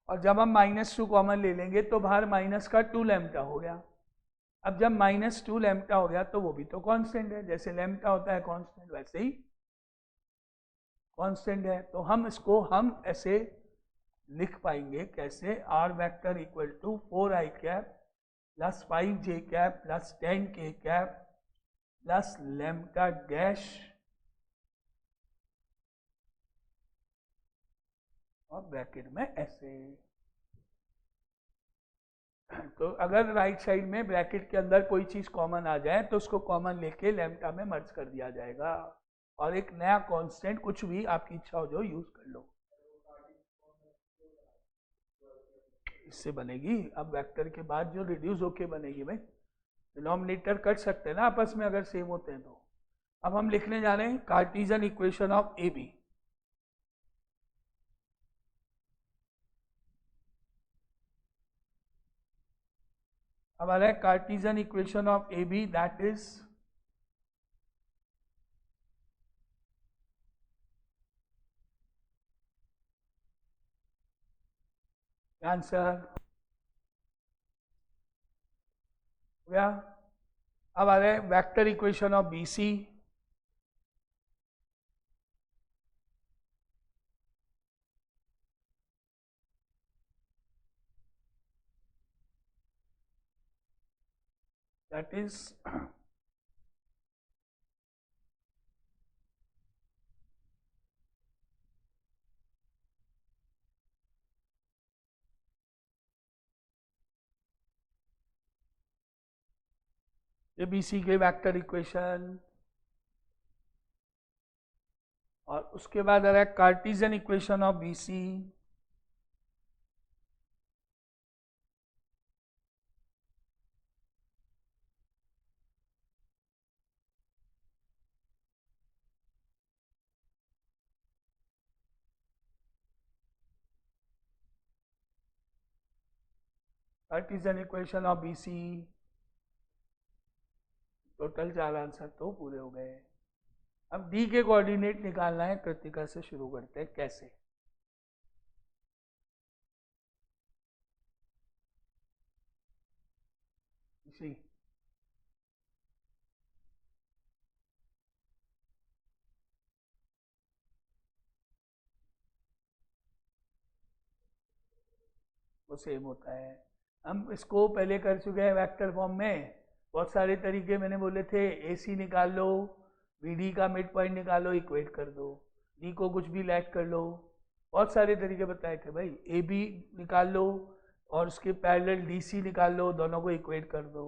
और जब हम -2 कॉमन ले लेंगे तो बाहर -2 लैम्ब्डा हो गया। अब जब -2 लैम्ब्डा हो गया तो वो भी तो कांस्टेंट है, जैसे लैम्ब्डा होता है कांस्टेंट वैसे ही कांस्टेंट है। तो हम इसको ऐसे लिख पाएंगे कैसे, r vector equal to 4i cap plus 5j cap plus 10k cap plus lambda dash और ब्रैकेट में ऐसे। तो अगर राइट साइड में ब्रैकेट के अंदर कोई चीज कॉमन आ जाए तो उसको कॉमन लेके लैम्ब्डा में मर्ज कर दिया जाएगा, और एक नया कांस्टेंट कुछ भी आपकी इच्छा हो जो यूज कर लो, इससे बनेगी। अब वेक्टर के बाद जो रिड्यूस होके बनेगी भाई, डिनोमिनेटर कट सकते हैं ना आपस में अगर सेम होते हैं तो। अब हम लिखने जा रहे हैं Cartesian equation of A B. अब आ रहा है Cartesian equation of A B, that is answer हो गया। अब आ रहा है vector equation of B C. That is ये बीसी के वेक्टर इक्वेशन, और उसके बाद आ रहा है Cartesian equation of BC. Cartesian equation of BC. Total 4 answer तो पूरे हो गए। अब डी के कोऑर्डिनेट निकालना है, कृतिका से शुरू करते हैं। कैसे, इसी वो सेम होता है। हम इसको पहले कर चुके हैं वेक्टर फॉर्म में, बहुत सारे तरीके मैंने बोले थे। ए सी निकाल लो, बी डी का मिड पॉइंट निकालो, इक्वेट कर दो, डी को कुछ भी लैग कर लो, बहुत सारे तरीके बताए थे भाई। ए बी निकाल लो और उसके पैरेलल डी सी निकाल लो, दोनों को इक्वेट कर दो।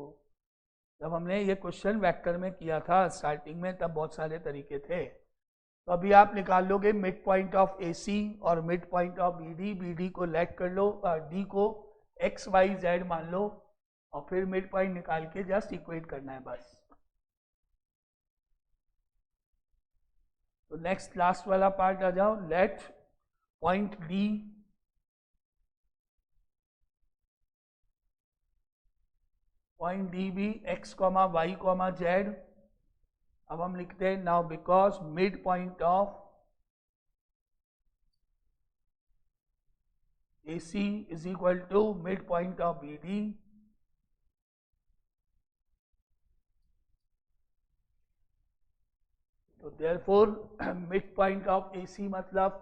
जब हमने ये क्वेश्चन वेक्टर में किया था स्टार्टिंग में तब बहुत सारे तरीके थे। तो अभी आप निकाल लोगे mid point of A C और mid point of B D को लैग कर लो, डी को एक्स वाई जेड मान लो, और फिर मिड पॉइंट निकाल के जस्ट इक्वेट करना है बस। तो नेक्स्ट लास्ट वाला पार्ट आ जाओ। लेट पॉइंट डी भी x comma y comma z. अब हम लिखते हैं now because mid point of AC is equal to midpoint of BD तो therefore midpoint of AC मतलब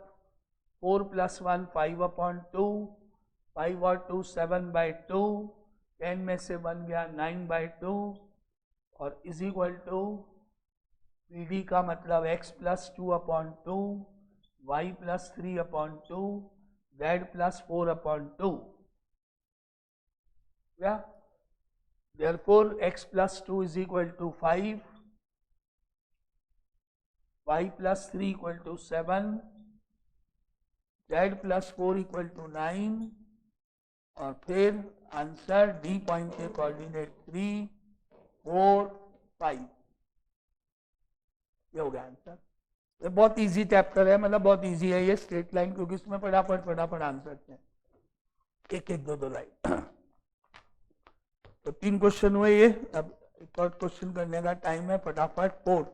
4 + 1 5/2 5 और 2 7/2 10 में से 1 गया 9/2 और इज इक्वल टू BD का मतलब x + 2/2 y + 3/2 z + 4/2 या therefore x + 2 is equal to 5 y + 3 equal to 7 z + 4 equal to 9 और फिर आंसर डी पॉइंट के कोऑर्डिनेट 3 4 5 ये हो गया आंसर। ये बहुत इजी चैप्टर है, मतलब बहुत इजी है ये स्ट्रेट लाइन, क्योंकि इसमें फटाफट आंसर है, एक एक दो लाइन। तो 3 क्वेश्चन हुए ये, अब एक और क्वेश्चन करने का टाइम है, फटाफट 4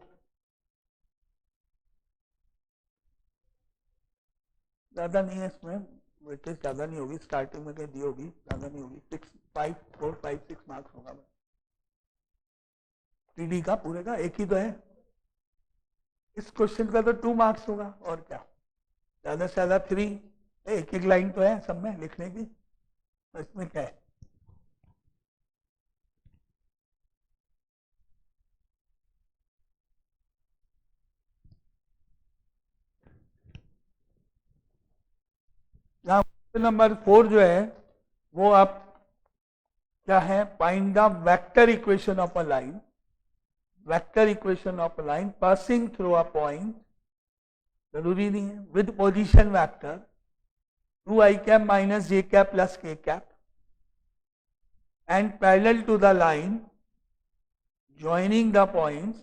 ज्यादा नहीं है इसमें, वेटेज ज्यादा नहीं होगी, स्टार्टिंग में कहीं दी होगी, ज्यादा नहीं होगी, 6 मार्क्स होगा। टीडी का पूरे का एक ही तो है, इस क्वेश्चन का तो 2 मार्क्स होगा और क्या, ज्यादा से ज्यादा 3, एक एक लाइन तो है सब में लिखने की, इसमें क्या है। नंबर 4 जो है वो आप क्या है, find the vector equation of a line, vector equation of a line passing through a point, जरूरी नहीं है, with position vector 2i cap minus j cap plus k cap and parallel to the line joining the points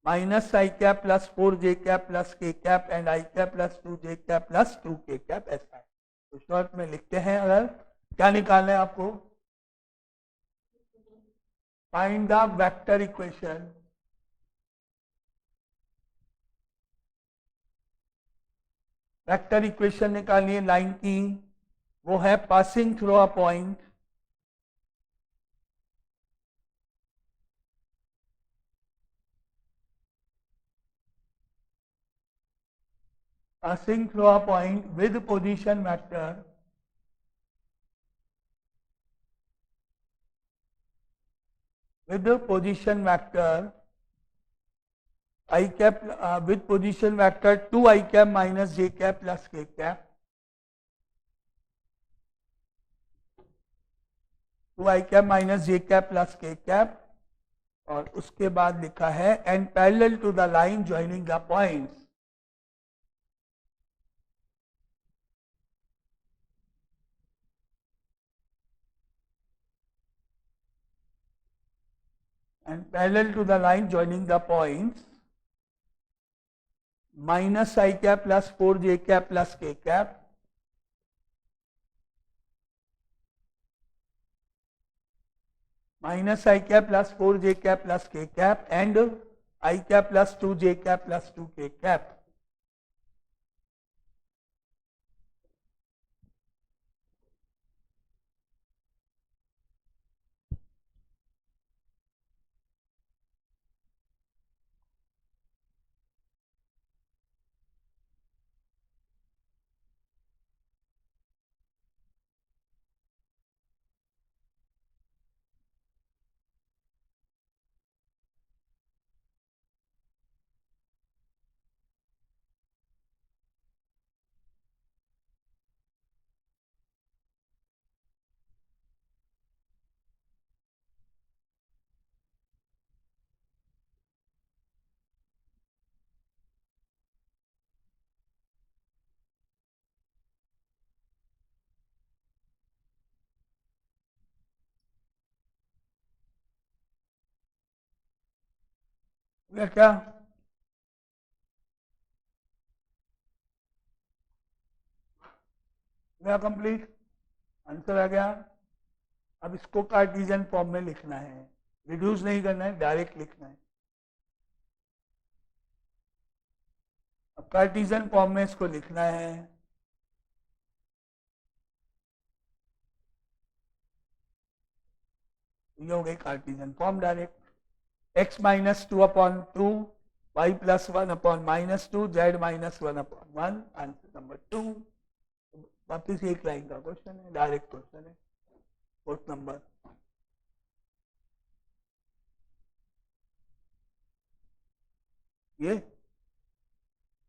minus I cap plus 4j cap plus k cap and I cap plus 2j cap plus 2k cap ऐसा है। तो short में लिखते हैं, अगर क्या निकालना है आपको, find the vector equation vector equation निकालनी है लाइन की, वो है passing through a point passing through a point with position vector I cap with position vector 2i cap minus j cap plus k cap 2i cap minus j cap plus k cap और उसके बाद लिखा है and parallel to the line joining the points minus I cap plus 4j cap plus k cap minus I cap plus 4j cap plus k cap and I cap plus 2j cap plus 2k cap क्या गया complete, answer आ गया। अब इसको Cartesian form में लिखना है, reduce नहीं करना है, डायरेक्ट लिखना है। अब कार्टेशियन फॉर्म में इसको लिखना है, ये हो गई Cartesian form direct. x minus 2/2, y plus 1/-2, z minus 1/1, answer number 2। वापिस एक लाइन का क्वेश्चन है, डायरेक्ट क्वेश्चन है, फोर्थ नंबर। ये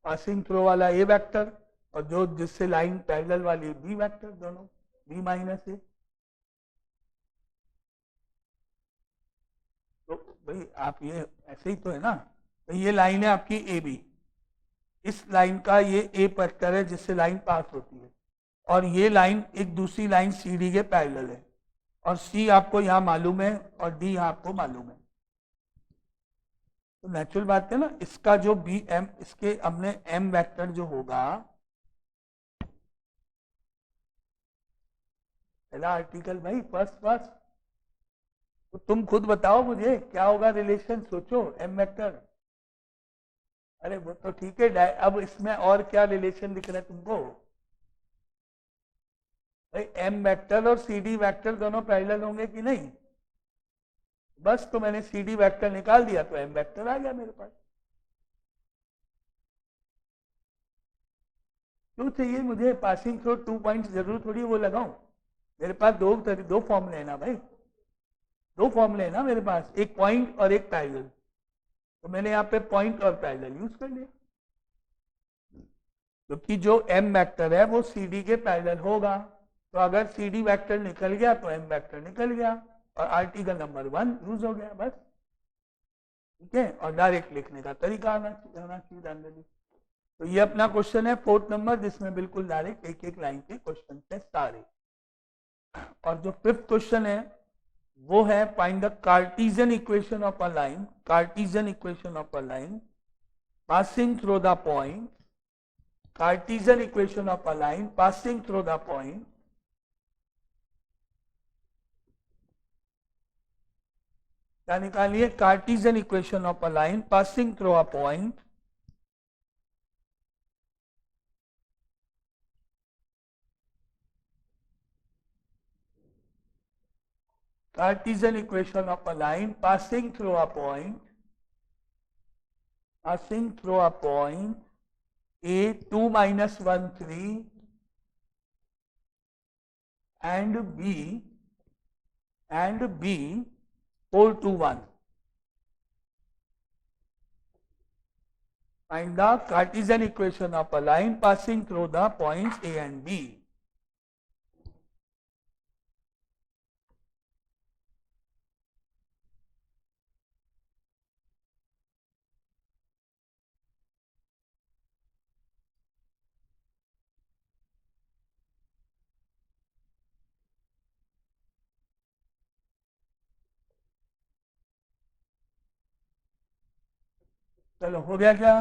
पासिंग थ्रू वाला ए वेक्टर और जो जिससे लाइन पैरेलल वाली बी वेक्टर, दोनों बी माइनस ए। तो भाई आप ये ऐसे ही तो है ना, तो ये लाइन है आपकी ए बी, इस लाइन का ये ए वेक्टर है जिससे लाइन पास होती है, और ये लाइन एक दूसरी लाइन सी डी के पैरेलल है, और सी आपको यहाँ मालूम है और डी यहाँ आपको मालूम है। तो नेचुरल बात है ना, इसका जो बी एम, इसके हमने एम वेक्टर जो होगा, पहला आर्टिकल भाई फर्स्ट, तो तुम खुद बताओ मुझे क्या होगा रिलेशन, सोचो एम वेक्टर। अरे वो तो ठीक है, अब इसमें और क्या रिलेशन दिख रहा है तुमको? भाई एम वेक्टर और सी डी वेक्टर दोनों पैरेलल होंगे कि नहीं? बस तो मैंने सी डी वेक्टर निकाल दिया तो एम वेक्टर आ गया मेरे पास। क्यों चाहिए मुझे पासिंग थ्रू 2 पॉइंट्स, जरूर थोड़ी वो लगाऊं। मेरे पास दो फॉर्म लेना भाई, दो फॉर्म लेना मेरे पास, एक पॉइंट और एक पैरेलल। तो मैंने यहाँ पे पॉइंट और पैरेलल यूज कर लिया, क्योंकि जो एम वेक्टर है वो सी डी के पैरेलल होगा, तो अगर सी डी वेक्टर निकल गया तो एम वेक्टर निकल गया, और आर्टिकल नंबर 1 यूज हो गया बस। ठीक है, और डायरेक्ट लिखने का तरीका आना चाहिए। तो ये अपना क्वेश्चन है फोर्थ नंबर, जिसमें बिल्कुल डायरेक्ट एक एक लाइन के क्वेश्चन है सारे। और जो फिफ्थ क्वेश्चन है वो है find the Cartesian equation of a line, Cartesian equation of a line passing through the point, Cartesian equation of a line passing through the point, क्या निकालिए? Cartesian equation of a line passing through a point Cartesian equation of a line passing through a point, A 2 minus 1 3 and B 4 2 1. Find the Cartesian equation of a line passing through the points A and B. चलो हो गया क्या?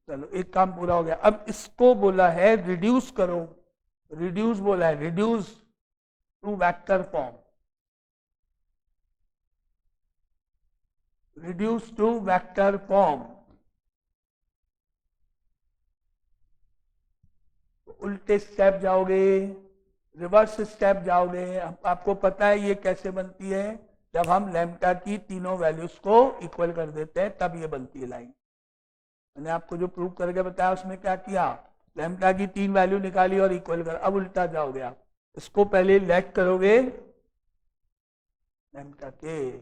चलो एक काम पूरा हो गया। अब इसको बोला है रिड्यूस करो, रिड्यूस बोला है, reduce to vector form, reduce to vector form. उल्टे स्टेप जाओगे, रिवर्स स्टेप जाओगे। आपको पता है ये कैसे बनती है, जब हम लैम्ब्डा की तीनों वैल्यूज को इक्वल कर देते हैं तब ये बनती है लाइन। मैंने आपको जो प्रूव करके बताया उसमें क्या किया, लैम्ब्डा की 3 वैल्यू निकाली और इक्वल कर। अब उल्टा जाओगे आप, इसको पहले लेट करोगे लैम्ब्डा के,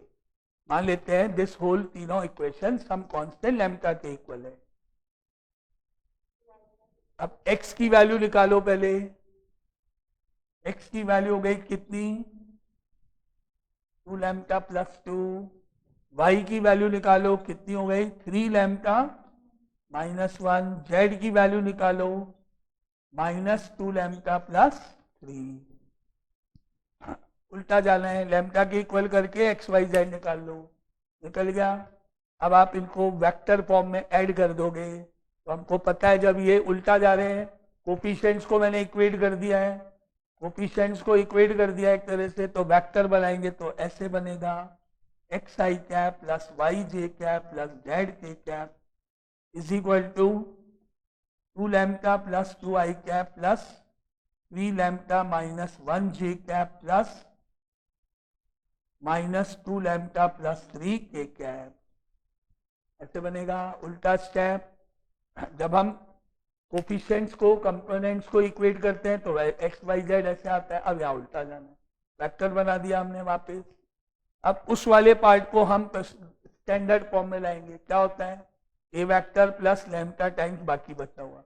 मान लेते हैं दिस होल तीनों इक्वेशन सम कांस्टेंट लैम्ब्डा के इक्वल है। अब x की वैल्यू निकालो पहले, x की वैल्यू हो गई कितनी, 2 लैम्ब्डा प्लस 2। y की वैल्यू निकालो, कितनी हो गई, 3 लैम्ब्डा माइनस 1। z की वैल्यू निकालो, माइनस 2 लैम्ब्डा प्लस 3। उल्टा जाना है, लैम्ब्डा के इक्वल करके x y z निकाल लो, निकल गया। अब आप इनको वेक्टर फॉर्म में ऐड कर दोगे, तो हमको पता है जब ये उल्टा जा रहे हैं, कोफिशिएंट्स को मैंने इक्वेट कर दिया है, कोफिशिएंट्स को इक्वेट कर दिया एक तरह से, तो वेक्टर बनाएंगे तो ऐसे बनेगा एक्स आई कैप प्लस वाई जे कैप प्लस जेड के cap is equal to 2 lambda plus 2 I cap plus 3 lambda minus 1 j cap plus -2 lambda plus 3 k cap, ऐसे बनेगा। उल्टा स्टेप, जब हम कोफिशिएंट्स को कंपोनेंट्स को इक्वेट करते हैं तो एक्स वाई जेड ऐसे आता है। अब यहाँ उल्टा जाना है, वेक्टर बना दिया हमने वापस। अब उस वाले पार्ट को हम स्टैंडर्ड फॉर्म में लाएंगे। क्या होता है, a vector plus lambda times बाकी बचा हुआ,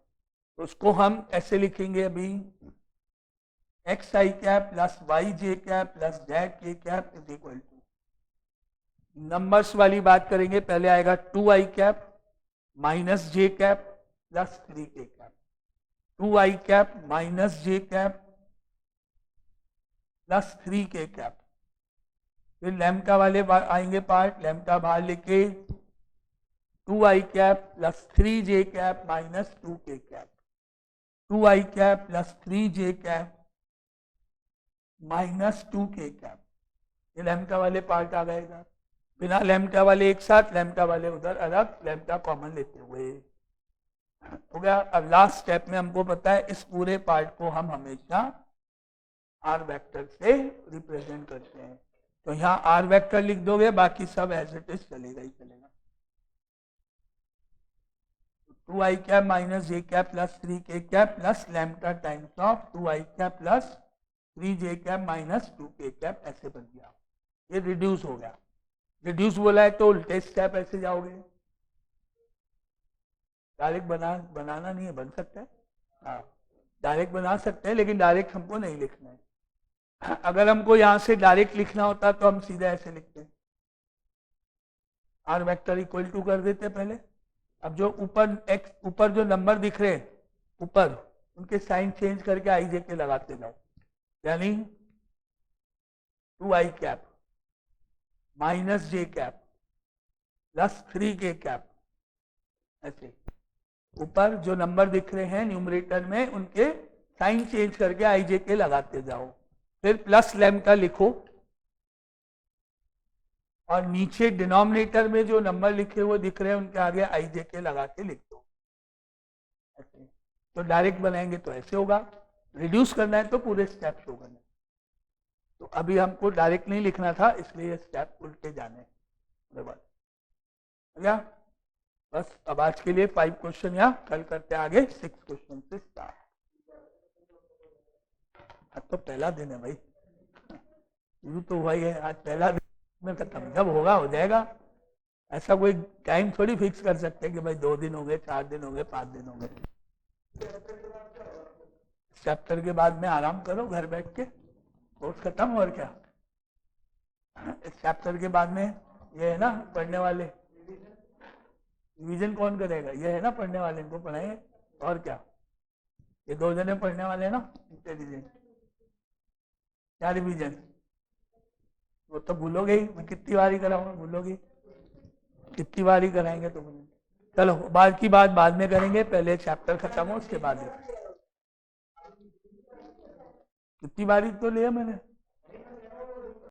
तो उसको हम ऐसे लिखेंगे अभी, एक्स आई कैप प्लस वाई जे कैप प्लस जेड के cap is equal to, numbers वाली बात करेंगे, पहले आएगा 2i कैप माइनस जे cap plus 3 k cap, 2i cap minus जे कैप प्लस 3 के कैप। फिर लैम्डा वाले आएंगे पार्ट, लैम्डा बाहर लेके 2i cap plus 3j cap minus 2 के cap, 2i cap plus 3j cap minus 2 के कैप। ये lambda वाले part आ गएगा, बिना लैम्डा वाले एक साथ, लैम्डा वाले उधर अलग, लैम्डा कॉमन लेते हुए हो गया। अब लास्ट स्टेप में हमको पता है इस पूरे पार्ट को हम हमेशा आर वेक्टर से रिप्रेजेंट करते हैं, तो यहाँ आर वेक्टर लिख दोगे, बाकी सब एज इट इज चलेगा ही चलेगा। 2i cap minus J cap plus 3 k cap plus lambda times of 2i cap plus 3j cap minus 2 के कैप, ऐसे बन गया। ये रिड्यूस हो गया। रिड्यूस बोला है तो उल्टे स्टेप ऐसे जाओगे, डायरेक्ट बनाना नहीं है, बन सकता है, हाँ डायरेक्ट बना सकते हैं, लेकिन डायरेक्ट हमको नहीं लिखना है। अगर हमको यहाँ से डायरेक्ट लिखना होता तो हम सीधा ऐसे लिखते हैं, आर वेक्टर इक्वल टू कर देते पहले। अब जो ऊपर जो नंबर दिख रहे हैं ऊपर, उनके साइन चेंज करके आई जे के लगाते जाओ, यानी 2i कैप माइनस जे कैप प्लस 3 के कैप, ऐसे ऊपर जो नंबर दिख रहे हैं न्यूमरेटर में उनके साइन चेंज करके आई जे के लगाते जाओ। फिर प्लस लैम्डा लिखो और नीचे डिनोमिनेटर में जो नंबर लिखे हुए दिख रहे हैं उनके आगे आई जे के लगा के लिख दो, ऐसे। तो डायरेक्ट बनाएंगे तो ऐसे होगा, रिड्यूस करना है तो पूरे स्टेप शो करना है। तो अभी हमको डायरेक्ट नहीं लिखना था, इसलिए स्टेप उल्टे जाने क्या। बस अब आज के लिए 5 क्वेश्चन, या कल करते हैं आगे 6 क्वेश्चन से स्टार्ट। आज तो पहला दिन है भाई, शुरू तो हुआ ही है, आज पहला दिन में खत्म, जब होगा हो जाएगा। ऐसा कोई टाइम थोड़ी फिक्स कर सकते हैं कि भाई 2 दिन हो गए, 4 दिन हो गए, 5 दिन हो गए। चैप्टर के बाद में आराम करो घर बैठ के, कोर्स खत्म। और क्या, इस चैप्टर के बाद में ये है ना पढ़ने वाले, रिवीजन कौन करेगा, ये है ना पढ़ने वाले, इनको पढ़ाएंगे। और क्या, ये 2 जने पढ़ने वाले हैं ना इंटेलिजेंट, क्या रिवीजन, वो तो भूलोगे ही, मैं कितनी बार ही कराऊंगा, भूलोगे कितनी बार ही कराएंगे तो भूलोगे। चलो बाद की बात बाद में करेंगे, पहले चैप्टर खत्म हो उसके बाद। कितनी बारी तो लिया मैंने।